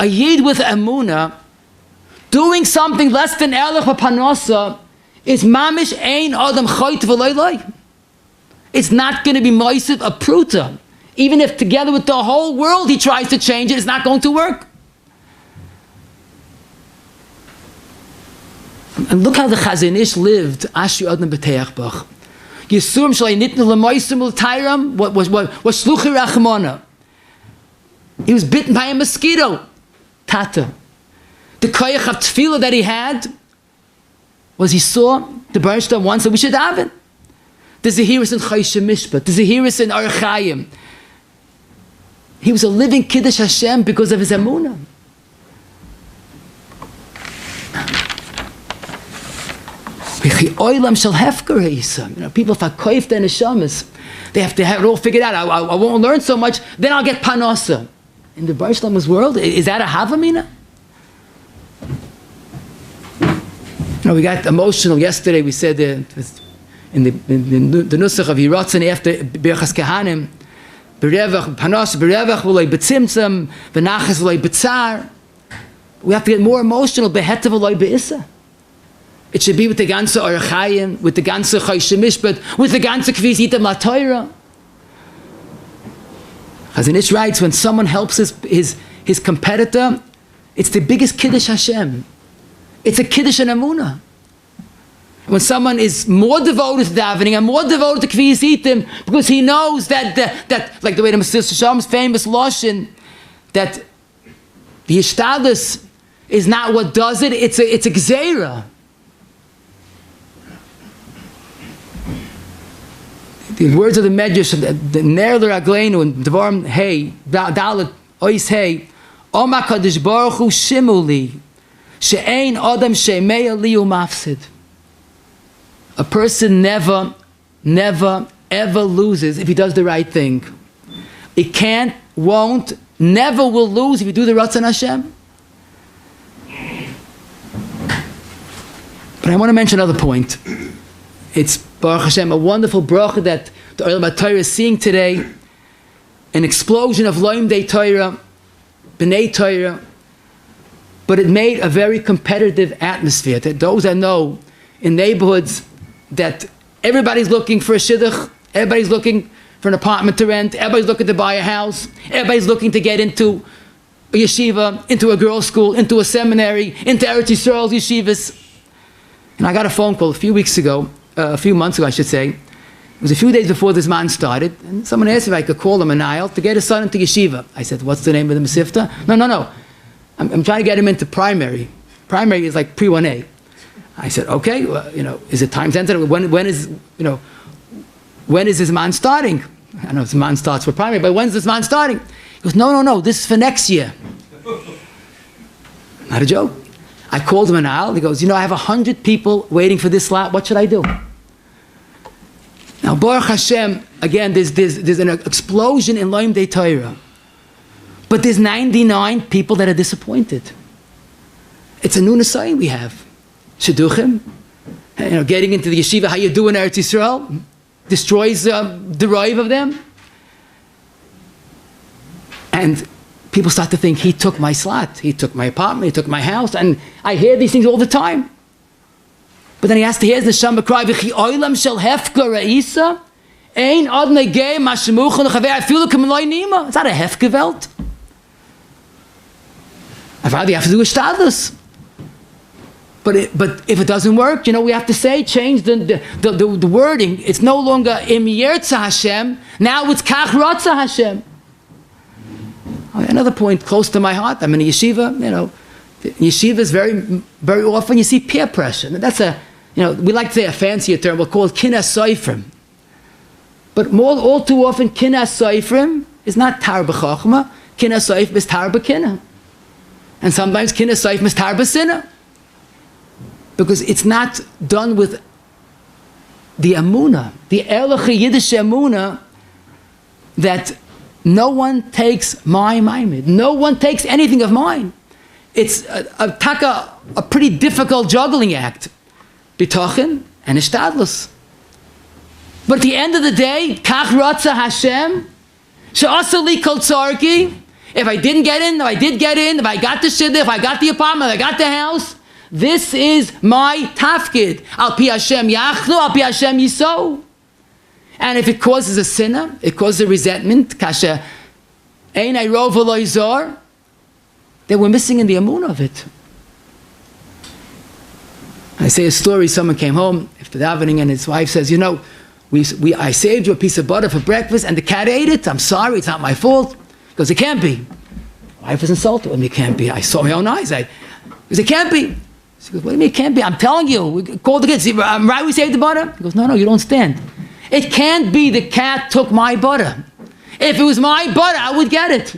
A Yid with Amunah, doing something less than Erlich Panosa is Mamish Ein Adam Chayte V'Loi Loi. It's not going to be Moisiv a Pruta. Even if together with the whole world he tries to change it, it's not going to work. And look how the Chazon Ish lived. Ashri Adnan B'teach Bach. Yisurim Shalai Nitnu L'moisim L'tayram was Shluchi Rachmana. He was bitten by a mosquito. Tata. The koyach of tefillah that he had was he saw the Bereshta once that we should have it. There's a Zehiris in Chayshim Mishpat. There's a Zehiris in Archayim. He was a living Kiddush Hashem because of his Amunah. You know, people fakoif their neshamas, they have to have it all figured out. I won't learn so much, then I'll get panosa. In the Baruch Shlom's world, is that a havamina? You know, we got emotional yesterday. We said in the nusach of Yiratzin after Birchas Kehanim, Berevach panos berevach v'loi betzimtzam v'nachas v'loi betzar. We have to get more emotional. Behetav v'loi be'issa. It should be with the ganze Orachayim, with the ganze Chayshim Mishpat, with the ganze Kvis Yitam La Torah. Chazon Ish writes, when someone helps his competitor, it's the biggest Kiddush Hashem. It's a Kiddush and Amunah. When someone is more devoted to davening and more devoted to Kvis Yitam, because he knows that like the way the Mesilas Yesharim's famous Lashon, that the Yishtadlus is not what does it, it's a Gzeira. The words of the Medrash, the Ner L'Ragleinu and Devarim Hey, Dalet Ois Hey, Oma Kadosh Baruch Hu Shimuli, She'ein Adam She'mei Li Umafsid. A person never, ever loses if he does the right thing. It can't, won't, never will lose if you do the Ratzon Hashem. But I want to mention another point. It's Baruch Hashem, a wonderful bracha that the Olam HaTorah is seeing today, an explosion of Loim Dei Torah, B'nai Torah, but it made a very competitive atmosphere. That those that know in neighborhoods that everybody's looking for a shidduch, everybody's looking for an apartment to rent, everybody's looking to buy a house, everybody's looking to get into a yeshiva, into a girls' school, into a seminary, into Eretz Yisrael's yeshivas. And I got a phone call a few months ago, I should say, It was a few days before this man started, and someone asked if I could call him an aisle to get his son into yeshiva. I said, what's the name of the Masifta? No. I'm trying to get him into primary. Primary is like pre-1A. I said, okay, well, is it time sensitive? When is this man starting? I know this man starts for primary, but when's this man starting? He goes, no, this is for next year. Not a joke. I called him an aisle. He goes, I have 100 people waiting for this slot. What should I do? Now, Baruch Hashem, again, there's an explosion in Loim Dei Torah. But there's 99 people that are disappointed. It's a new Nisayim we have. Shidduchim, getting into the yeshiva, how you do in Eretz Yisrael, destroys the rive of them. And people start to think, he took my slot, he took my apartment, he took my house, and I hear these things all the time. But then he has to hear the Shama cry, V'chi oilam shel hefka ra'isa, ein ad negei mashemuchen l'chavei afilu k'meloi nima. Is that a hefgewelt? I'd rather you have to do a shtadlus. But if it doesn't work, we have to change the wording. It's no longer im yertza Hashem, now it's kach rotza Hashem. Another point close to my heart, I'm in a yeshiva, yeshiva is very, very often you see peer pressure. That's we like to say a fancier term, we'll call it kinas soifrim. But all too often, kinas soifrim is not tar b'chochma, kinas soif is tar b'kina. And sometimes kinas soif is tar b'sinna. Because it's not done with the emunah, the erliche Yiddish emunah, that no one takes my maimed. No one takes anything of mine. It's a pretty difficult juggling act. Bitochen and ishtadlus. But at the end of the day, kach rotza Hashem, she'asa li kol tzarki. If I didn't get in, if I did get in, if I got the shidduch, if I got the apartment, if I got the house, this is my tafkid. Al pi Hashem yachnu, al pi Hashem yiso. And if it causes a sinner, it causes a resentment, kasha ein ayro v'lo yizor, then we're missing in the amun of it. I say a story, someone came home after davening and his wife says, I saved you a piece of butter for breakfast and the cat ate it. I'm sorry, it's not my fault. He goes, it can't be. My wife was insulted with me, it can't be. I saw my own eyes. He goes, it can't be. She goes, what do you mean it can't be? I'm telling you, we called the kids. I'm right, we saved the butter? He goes, no, you don't stand. It can't be the cat took my butter. If it was my butter, I would get it.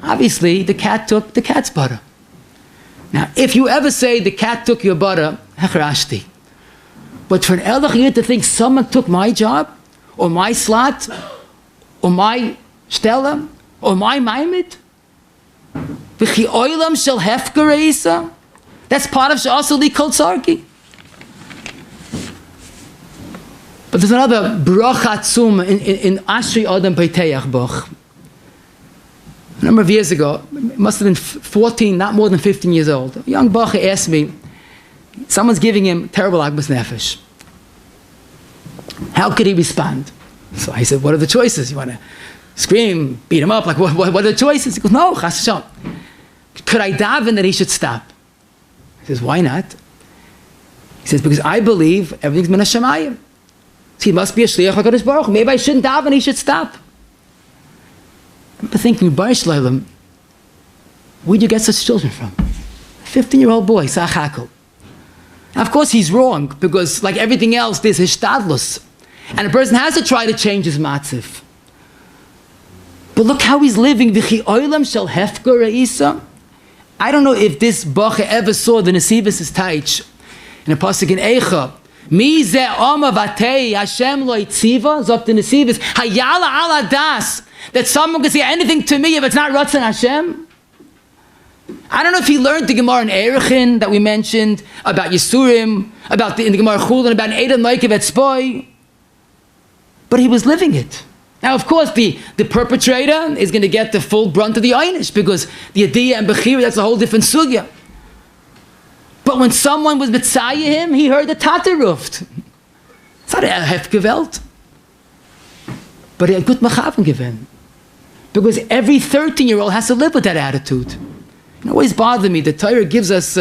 Obviously, the cat took the cat's butter. Now, if you ever say the cat took your butter, hechrashti. But for an Elach Yid to think someone took my job, or my slot, or my stella, or my maimed, v'chi oilam shel hefker reisa, that's part of she'asa li kol tzarki. But there's another bracha tzum in Ashri Adam Peiteach Boch. A number of years ago, it must have been 14, not more than 15 years old. A young bacher asked me, someone's giving him terrible agbas nefesh. How could he respond? So I said, what are the choices? You want to scream, beat him up? Like, what are the choices? He goes, no, chas v'shalom. Could I daven that he should stop? He says, why not? He says, because I believe everything's min hashamayim. So he must be a shliach HaKadosh Baruch Hu. Maybe I shouldn't daven, he should stop. I'm thinking, Baruch Shleilim, where'd you get such children from? A 15-year-old boy, Sachakel. Of course he's wrong, because like everything else, there's hishtadlus. And a person has to try to change his matziv. But look how he's living. V'chi oilam shel hefker reisa. I don't know if this bacher ever saw the Nesivos' taich in a pasuk in Eicha. Mi ze oma vatei Hashem lo itziva. Zok the Nesivos. Hayala ala das. That someone can say anything to me if it's not Ratzon Hashem. I don't know if he learned the Gemara in Erechin that we mentioned, about Yisurim, about in the Gemara Chulin, about Eidah Noikev et Spoi. But he was living it. Now, of course, the perpetrator is going to get the full brunt of the einish, because the Adiyah and Bechira, that's a whole different sugya. But when someone was mitzayah him, he heard the Tateruft. It's not a hefgewelt. But he had good machaven given. Because every 13-year-old has to live with that attitude. It always bothered me. The Torah gives us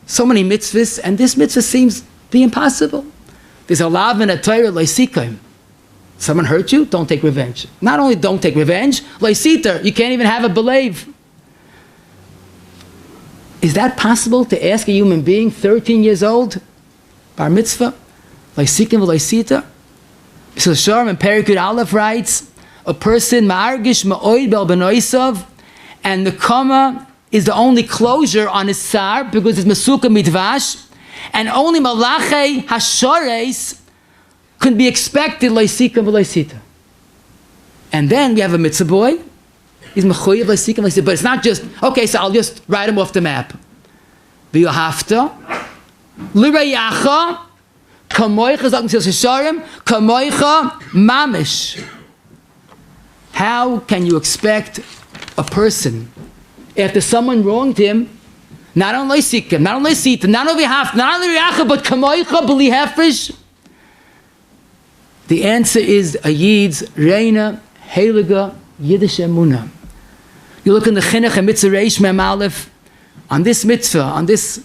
so many mitzvahs, and this mitzvah seems to be impossible. There's a lav in a Torah, leisikaim. Someone hurt you, don't take revenge. Not only don't take revenge, leisiter, you can't even have a believe. Is that possible to ask a human being, 13 years old, bar mitzvah, leisikim v'leisiter? So Sharm and Perikut Aleph writes, a person ma'argish ma'oid bel benoisav, and the kama is the only closure on his tsar because it's mesuka mitvash, and only malache hashores could be expected leisikim v'leisiter. And then we have a mitzvah boy. He's mechuyev leisikim v'leisiter, but it's not just okay. So I'll just write him off the map. V'yohafta l'reyacha kamoicha zok mitzvah shisharim kamoicha mamish. How can you expect a person after someone wronged him? Not only leisikim, not only leisiter, not only half, not only reyacha, but kamoicha b'li hefresh. The answer is a Yid's Reina Heilige Yiddish Emunah. You look in the Chinuch and Mitzvah Reish Mem Aleph, on this mitzvah, on this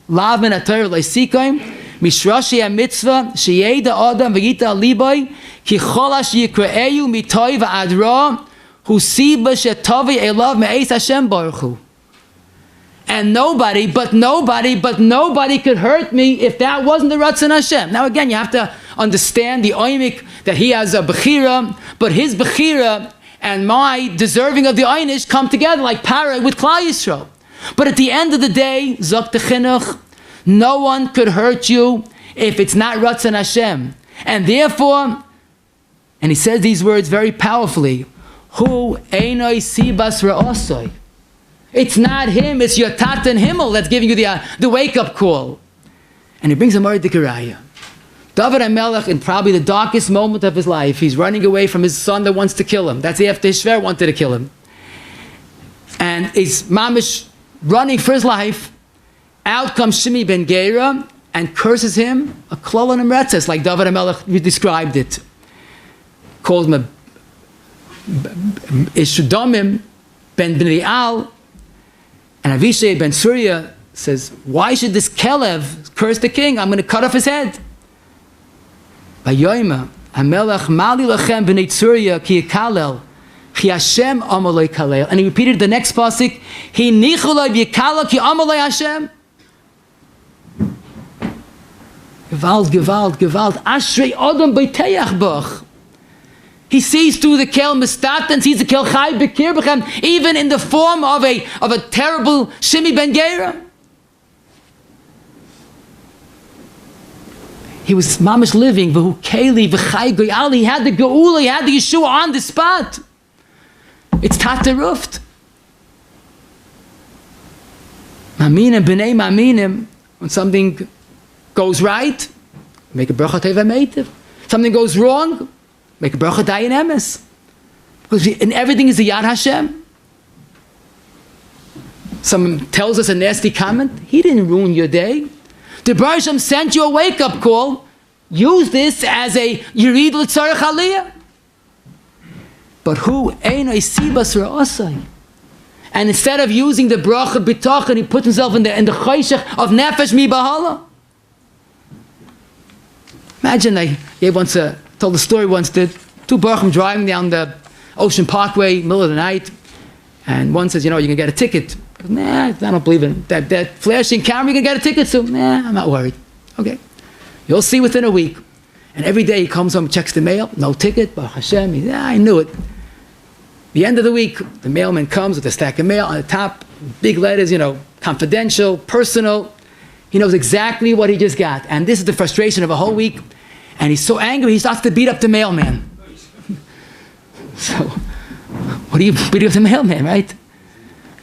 Lav Min HaTorah Leisikaim, Mishrashi HaMitzvah, Sheyeda Adam V'yita Aliboy, Ki Cholash Yikra'eyu Mitoy V'adra, Hu Siba Shetovi Elav Me'ez Hashem Baruch Hu. And nobody could hurt me if that wasn't the Ratzon Hashem. Now again, you have to understand the oimik that he has a bechira, but his bechira and my deserving of the einish come together like Parah with Klal Yisrael. But at the end of the day, Zok Techinuch, no one could hurt you if it's not Ratzon Hashem. And therefore, and he says these words very powerfully, Hu einoi sibas ra'osoi. It's not him, it's your Tatan Himmel that's giving you the wake-up call. And he brings a Moed Dikaraya. David HaMelech, in probably the darkest moment of his life, he's running away from his son that wants to kill him. That's after his Shver wanted to kill him. And he's mamish running for his life. Out comes Shimi ben Gera and curses him a klol and a mretzes, like David HaMelech described it. Calls him a Ishudomim ben Bnei. And Avishai ben Surya says, why should this Kelev curse the king? I'm going to cut off his head. Vayoyma, Hamelach mali lachem b'nei Surya ki yikalel, ki Hashem amalei kalel. And he repeated the next pasuk, Hi nichuloi v'yikalel ki amalei Hashem. Gewalt. Ashrei Adam b'teach bach. He sees through the kel mistat and sees the kel chai bekir b'chem, even in the form of a terrible Shimi ben Gera. He was mamish living v'hu keli v'chai goyal. He had the geula, he had the Yeshua on the spot. It's tataruft. Maminim b'nei maminim. When something goes right, make a bracha teva meitiv. Something goes wrong, make a bracha dayan emes. Because in everything is the Yad Hashem. Someone tells us a nasty comment, he didn't ruin your day. The Baruch Hashem sent you a wake-up call. Use this as a Yerid L'tzarech Aliyah. But who einoi sibas ra'osai? And instead of using the bracha bitachon, he put himself in the chayshech of nefesh mi bahala. Imagine I told the story once that two Baruchim driving down the Ocean Parkway, middle of the night, and one says, you can get a ticket. Nah, I don't believe in that flashing camera, you can get a ticket, so nah, I'm not worried. Okay. You'll see within a week. And every day he comes home, checks the mail, no ticket, Baruch Hashem, I knew it. The end of the week, the mailman comes with a stack of mail on the top, big letters, confidential, personal. He knows exactly what he just got. And this is the frustration of a whole week. And he's so angry, he starts to beat up the mailman. So, what do you beat up the mailman, right?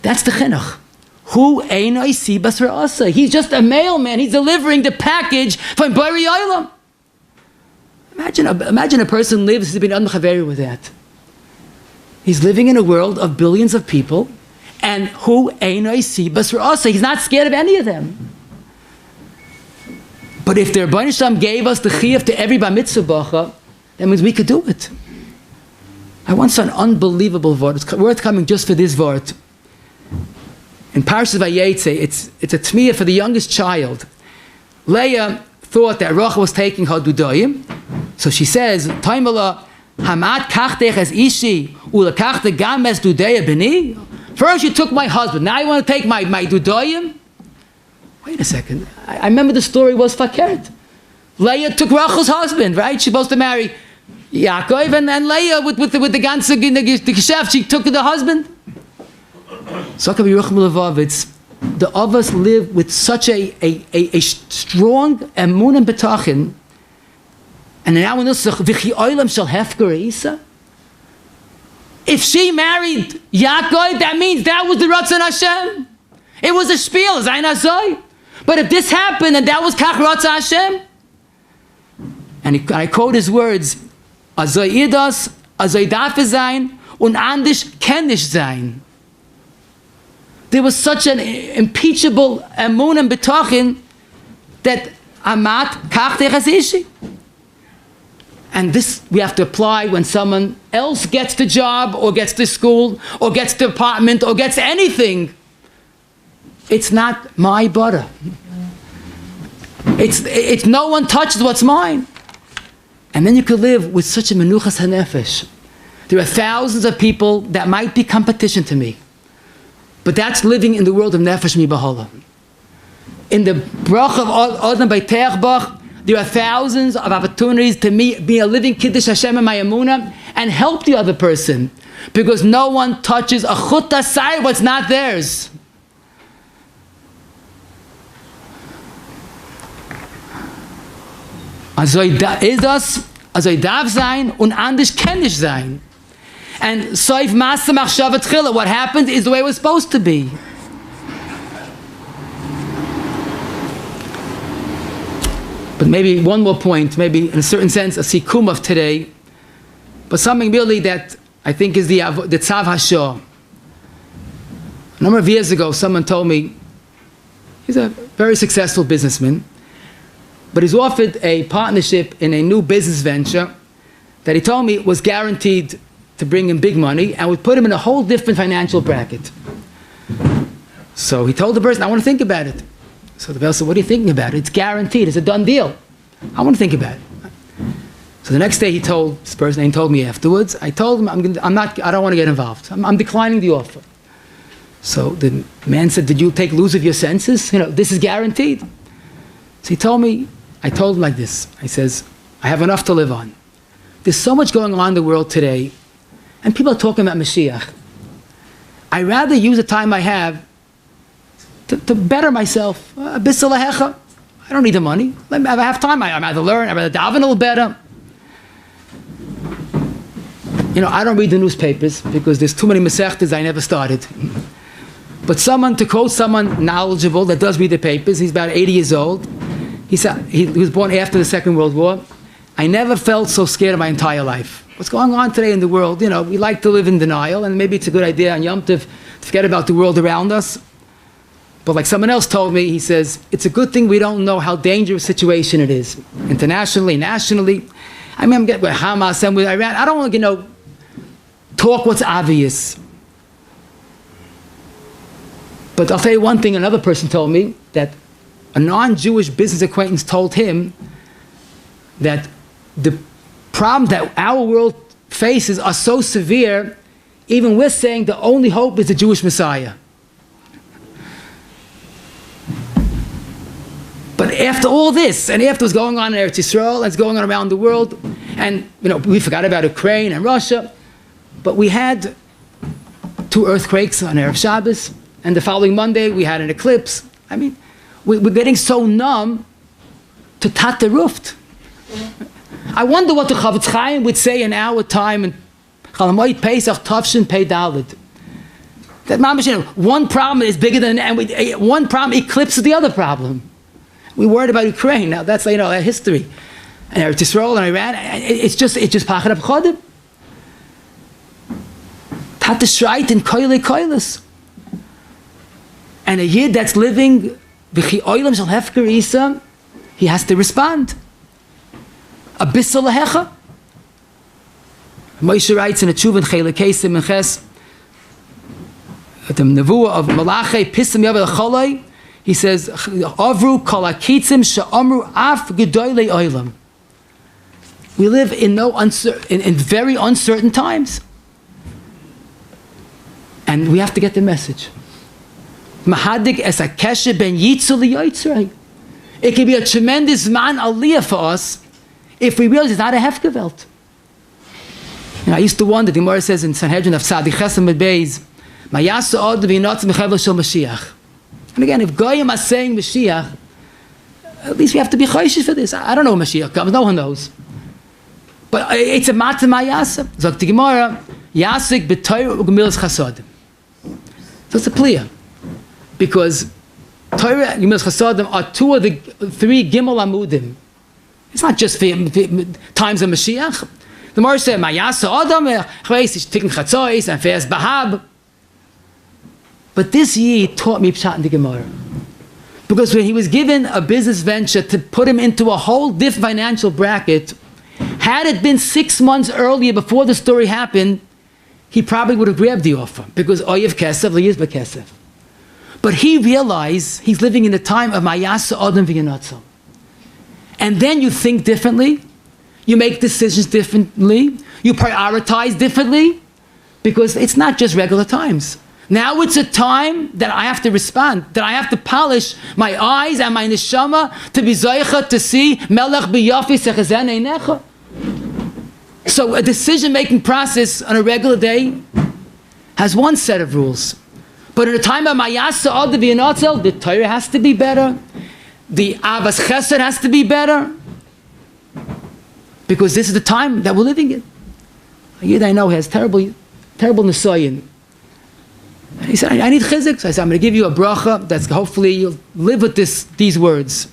That's the chinuch. Who einoi sibas ra'asa? He's just a mailman. He's delivering the package from Bari Olam. Imagine a person lives with that. He's living in a world of billions of people, and who einoi sibas ra'asa? He's not scared of any of them. But if the Rebbeinu Shalom gave us the chiyuv to every bar mitzvah bacha, that means we could do it. I once saw an unbelievable word. It's worth coming just for this word. In Parshas Vayetze, it's a tmiyah for the youngest child. Leah thought that Rachel was taking her dudoyim. So she says, Taimala, Hamat kachtech as ishi, ulakachte gam es dudeya beni. First you took my husband, now you want to take my dudoyim? Wait a second. I remember the story was fakert. Leah took Rachel's husband, right? She's supposed to marry Yaakov, and Leah with the ganze geschäft, she took the husband. So the of us live with such a strong emun and betachin, and now we know v'chi olam shel hefker isa. If she married Yaakov, that means that was the Ratzon Hashem. It was a spiel, zayin azoi. But if this happened and that was kach Ratzon Hashem, and I quote his words, azoi idas, azoi darf es sein, und anders kann nicht sein. There was such an impeachable emun and betachin that amat kachtech as ishi. And this we have to apply when someone else gets the job, or gets the school, or gets the apartment, or gets anything. It's not my butter. It's no one touches what's mine. And then you could live with such a menuchas hanefesh. There are thousands of people that might be competition to me. But that's living in the world of nefesh mi bahala. In the brach of Odom by Teachbach, there are thousands of opportunities to be a living Kiddush Hashem and my emunah and help the other person. Because no one touches a chut asai what's not theirs. Azoi darf sein und anders kann nicht sein. And soif masa machshava tchila, what happened is the way it was supposed to be. But maybe one more point, maybe in a certain sense a sikum of today, but something really that I think is the tzav hashah. A number of years ago, someone told me, he's a very successful businessman, but he's offered a partnership in a new business venture that he told me was guaranteed to bring him big money and would put him in a whole different financial bracket. So he told the person, I want to think about it. So the person said, what are you thinking about? It's guaranteed, it's a done deal. I want to think about it. So the next day he told this person, and he told me afterwards, I told him, I don't want to get involved. I'm declining the offer. So the man said, did you take lose of your senses? You know, this is guaranteed. So he told me, I told him like this. I says, I have enough to live on. There's so much going on in the world today, and people are talking about Mashiach. I'd rather use the time I have to better myself. I don't need the money. If I have time, I'd rather learn, I'd rather daven a little better. You know, I don't read the newspapers because there's too many masechtas I never started. But to quote someone knowledgeable that does read the papers, he's about 80 years old. He said, he was born after the Second World War. I never felt so scared in my entire life. What's going on today in the world? You know, we like to live in denial, and maybe it's a good idea on Yom Tov to forget about the world around us. But like someone else told me, he says, it's a good thing we don't know how dangerous a situation it is. Internationally, nationally. I mean, I'm getting with Hamas and with Iran. I don't want to, talk what's obvious. But I'll tell you one thing another person told me, that a non-Jewish business acquaintance told him that the problems that our world faces are so severe, even we're saying the only hope is the Jewish Messiah. But after all this, and after what's going on in Eretz Yisrael, and it's going on around the world, and we forgot about Ukraine and Russia, but we had 2 earthquakes on Erev Shabbos, and the following Monday we had an eclipse. I mean, we're getting so numb to tat the roof. I wonder what the Chavetz Chaim would say in our time in Chalamoid Pesach Tavshin Pei Dalet. That one problem is bigger than, and one problem eclipses the other problem. We worried about Ukraine. Now that's a history, and Eretz Yisrael and Iran. It's just pachad abchodim. Tat shreit in koile koiles. And a yid that's living v'chi oilam shel hefker isa, he has to respond. Abissal lehecha. Moshe writes in a tshuva in Chele Kesim and Ches, the nevuah of Malachi Pisim Yavel Choloi. He says, Avru kol hakitzim she'amru af gedoylei olam. We live in very uncertain times. And we have to get the message. Mahadik es hakesher ben yitzu liyotzrei. It can be a tremendous man aliyah for us if we realize it's not a hefgewelt. I used to wonder, the Gemara says in Sanhedrin of Tzadi Chesed Med Beis, Mayasa od v'yinotz mechevel shel Mashiach. And again, if Goyim are saying Mashiach, at least we have to be choishes for this. I don't know when Mashiach comes, no one knows. But it's a matter Mayasa. Zok the Gemara, Yasik b'Torah u'gemilas chasodim. So it's a clear. Because Torah and gemilas chasodim are two of the three Gimel Amudim. It's not just for times of Mashiach. The Gemara said, Mayasa Adam, he's taking Chatzois and fast Bahab. But this year taught me Pshat in the Gemara. Because when he was given a business venture to put him into a whole different financial bracket, had it been 6 months earlier before the story happened, he probably would have grabbed the offer. Because Oyev Kesef, Liyiz Bekesef. But he realized he's living in the time of Mayasa Adam v'Yinotzel. And then you think differently. You make decisions differently. You prioritize differently. Because it's not just regular times. Now it's a time that I have to respond, that I have to polish my eyes and my neshama to be zoicha, to see melech biyafi sechazen einecha. So a decision-making process on a regular day has one set of rules. But in a time of Mayasa Od v'Yinotzel, the Torah has to be better. The Avas Chesed has to be better. Because this is the time that we're living in. A Yid I know has terrible nesoyin. He said, I need chizik. So I said, I'm going to give you a bracha that's hopefully you'll live with these words.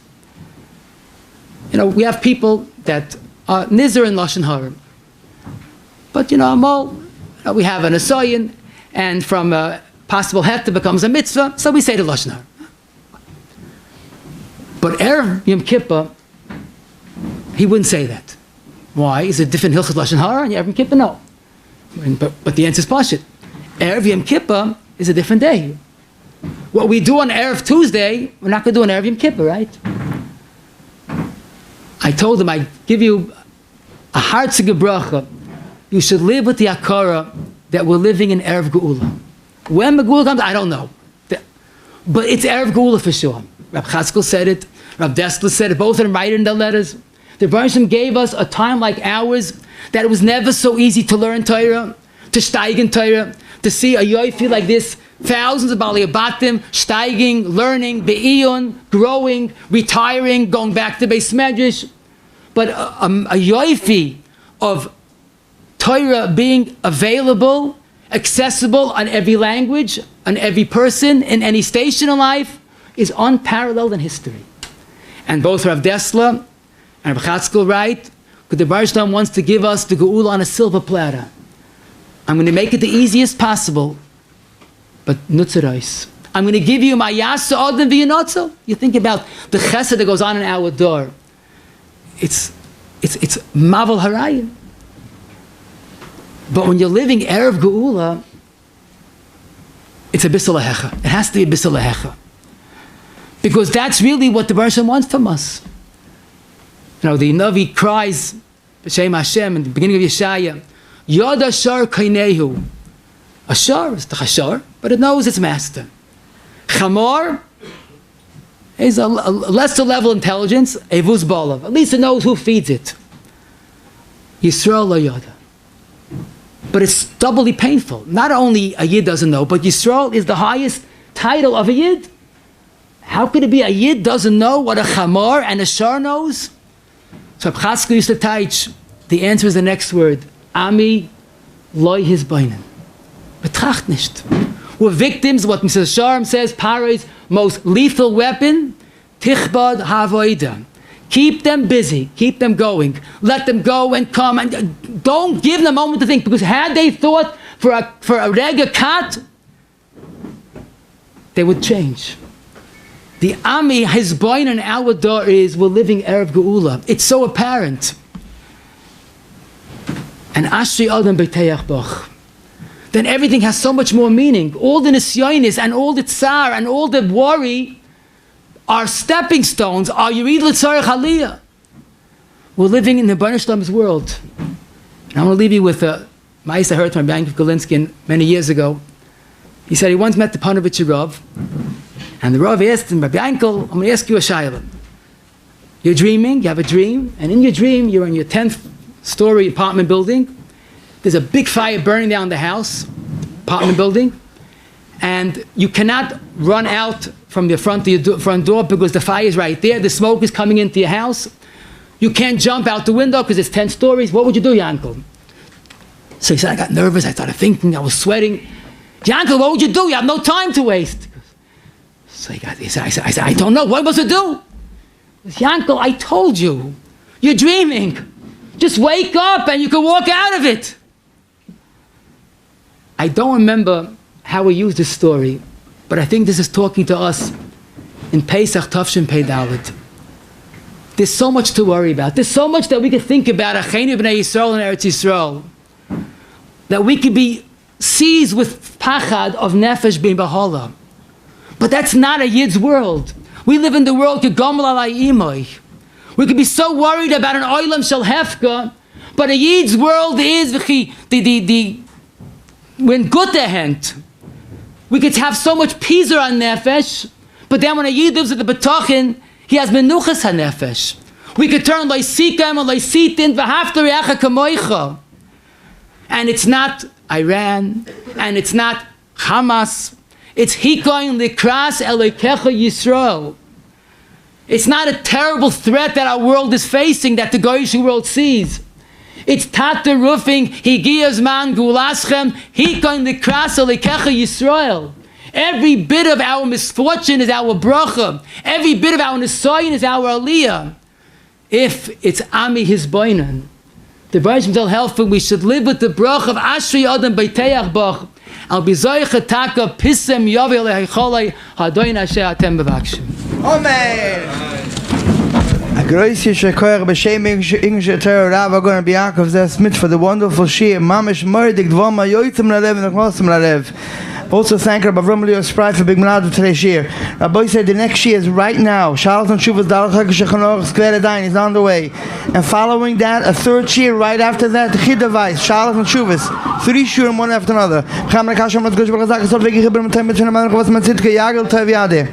You know, we have people that are nizer and lashon hara. But we have an asayin, and from a possible heta becomes a mitzvah, so we say the lashon hara. But Erev Yom Kippur, he wouldn't say that. Why? Is it different hilchos lashon hara and Erev Yom Kippur? No. But the answer is pashut. Erev Yom Kippur is a different day. What we do on Erev Tuesday, we're not going to do on Erev Yom Kippur, right? I told him, I give you a hartzige bracha. You should live with the akara that we're living in Erev Geula. When Geula comes, I don't know. But it's Erev Geula for sure. Rav Chaskel said it. Rav Dessler said it. Both of them write it in their letters. The Baruch Hashem gave us a time like ours that it was never so easy to learn Torah, to steigen Torah, to see a yoifi like this, thousands of Bali Abatim, steiging, learning, be'iyun, growing, retiring, going back to Beis Medrash. But a yoifi of Torah being available, accessible on every language, on every person, in any station in life, is unparalleled in history. And both Rav Dessler and Rav Chatzkel write, because the Baruch Hashem wants to give us the Geula on a silver platter. I'm going to make it the easiest possible, but nutzerais. I'm going to give you my Yasa Odin v'Yinotzel. You think about the chesed that goes on in our door. It's Mavel Harayim. But when you're living Erev Geula, it's a Bissel Lehecha. It has to be a Bissel Lehecha. Because that's really what the Baruch Hashem wants from us. The Navi cries, B'Shem Hashem, in the beginning of Yeshaya, Yod Ashar Kainehu. Ashar is the Chashar, but it knows its master. Chamor is a lesser level intelligence, Evuz Balav. At least it knows who feeds it. Yisrael Lo Yoda. But it's doubly painful. Not only a Yid doesn't know, but Yisrael is the highest title of a Yid. How could it be a Yid doesn't know what a Chamor and a Shar knows? So Chatzkel used to teach, the answer is the next word. Ami loy his beinen. Betracht nicht. We're victims, what Mr. Sharm says, Paro's most lethal weapon, tichbad havoida. Keep them busy, keep them going. Let them go and come, and don't give them a moment to think, because had they thought for a rega kat, they would change. The Ami, his bein and our door is, we're living Erev Geula. It's so apparent. And Ashri Adam B'Teach Bach. Then everything has so much more meaning. All the nisyonis and all the tsar and all the worry are stepping stones. Are Yerid L'Tzorech Aliyah? We're living in the Rebbeinu Shalom's world. And I'm going to leave you with a ma'ase I heard from Rav Yakov Galinsky many years ago. He said he once met the Panovich Rav, and the Rav asked him, Rabbi Yankel, I'm going to ask you a shayla. You're dreaming, you have a dream, and in your dream, you're in your 10th story apartment building. There's a big fire burning down the house, apartment building, and you cannot run out from the front door because the fire is right there. The smoke is coming into your house. You can't jump out the window because it's 10 stories. What would you do, Yankel? So he said, I got nervous. I started thinking. I was sweating. Yankel, what would you do? You have no time to waste. So I said, I don't know. What was to do? Yankel, I told you. You're dreaming. Just wake up and you can walk out of it. I don't remember how we used this story, but I think this is talking to us in Pesach Tavshin Pei Dalet. There's so much to worry about. There's so much that we could think about, Acheinu B'nai Yisrael and Eretz Yisrael, that we could be seized with pachad of nefesh being bahala. But that's not a Yid's world. We live in the world kegomel alai imoy. We could be so worried about an oilam shel hefka, but a Yid's world is when gutehent. We could have so much pizer on nefesh, but then when a Yid lives at the betachin, he has menuchas hanefesh. We could turn loisikam and loisitin v'hafta re'acha kamoicha. And it's not Iran, and it's not Hamas. It's hikoin likras elokecha Yisrael. It's not a terrible threat that our world is facing, that the Goyish world sees. It's tata roofing, higiyaz man gulaschem, hikoin likras elokecha Yisrael. Every bit of our misfortune is our bracha. Every bit of our nisayin is our aliyah. If it's Ami Hizboinan, the Baruch Hu helpful, we should live with the bracha of Ashri Adam Beiteach Bach. Al bizoich taka pisem yavi lehicholei hadoin asher atem bevakshim. Amen. A groß Yeshua b'shem English Torah Rav Yakov Zev Smith for the wonderful shir. Mamish Mordig Dvama Yoitzim Lalev and Chlosim Lalev. Also thank Rabbi Leo Spry for big manad of today's year. Rabbi said the next year is right now. Charlatan Shuvas Dalachak Shechanor Skver Adain is on the way. And following that, a third year right after that, the Chid device, Charlatan Shuvas. 3 shur one after another. Chamar Kasham Mazgosh Bagazak so Vegi Hibram Time between Man Kwas Matsitka Yagel Taviade.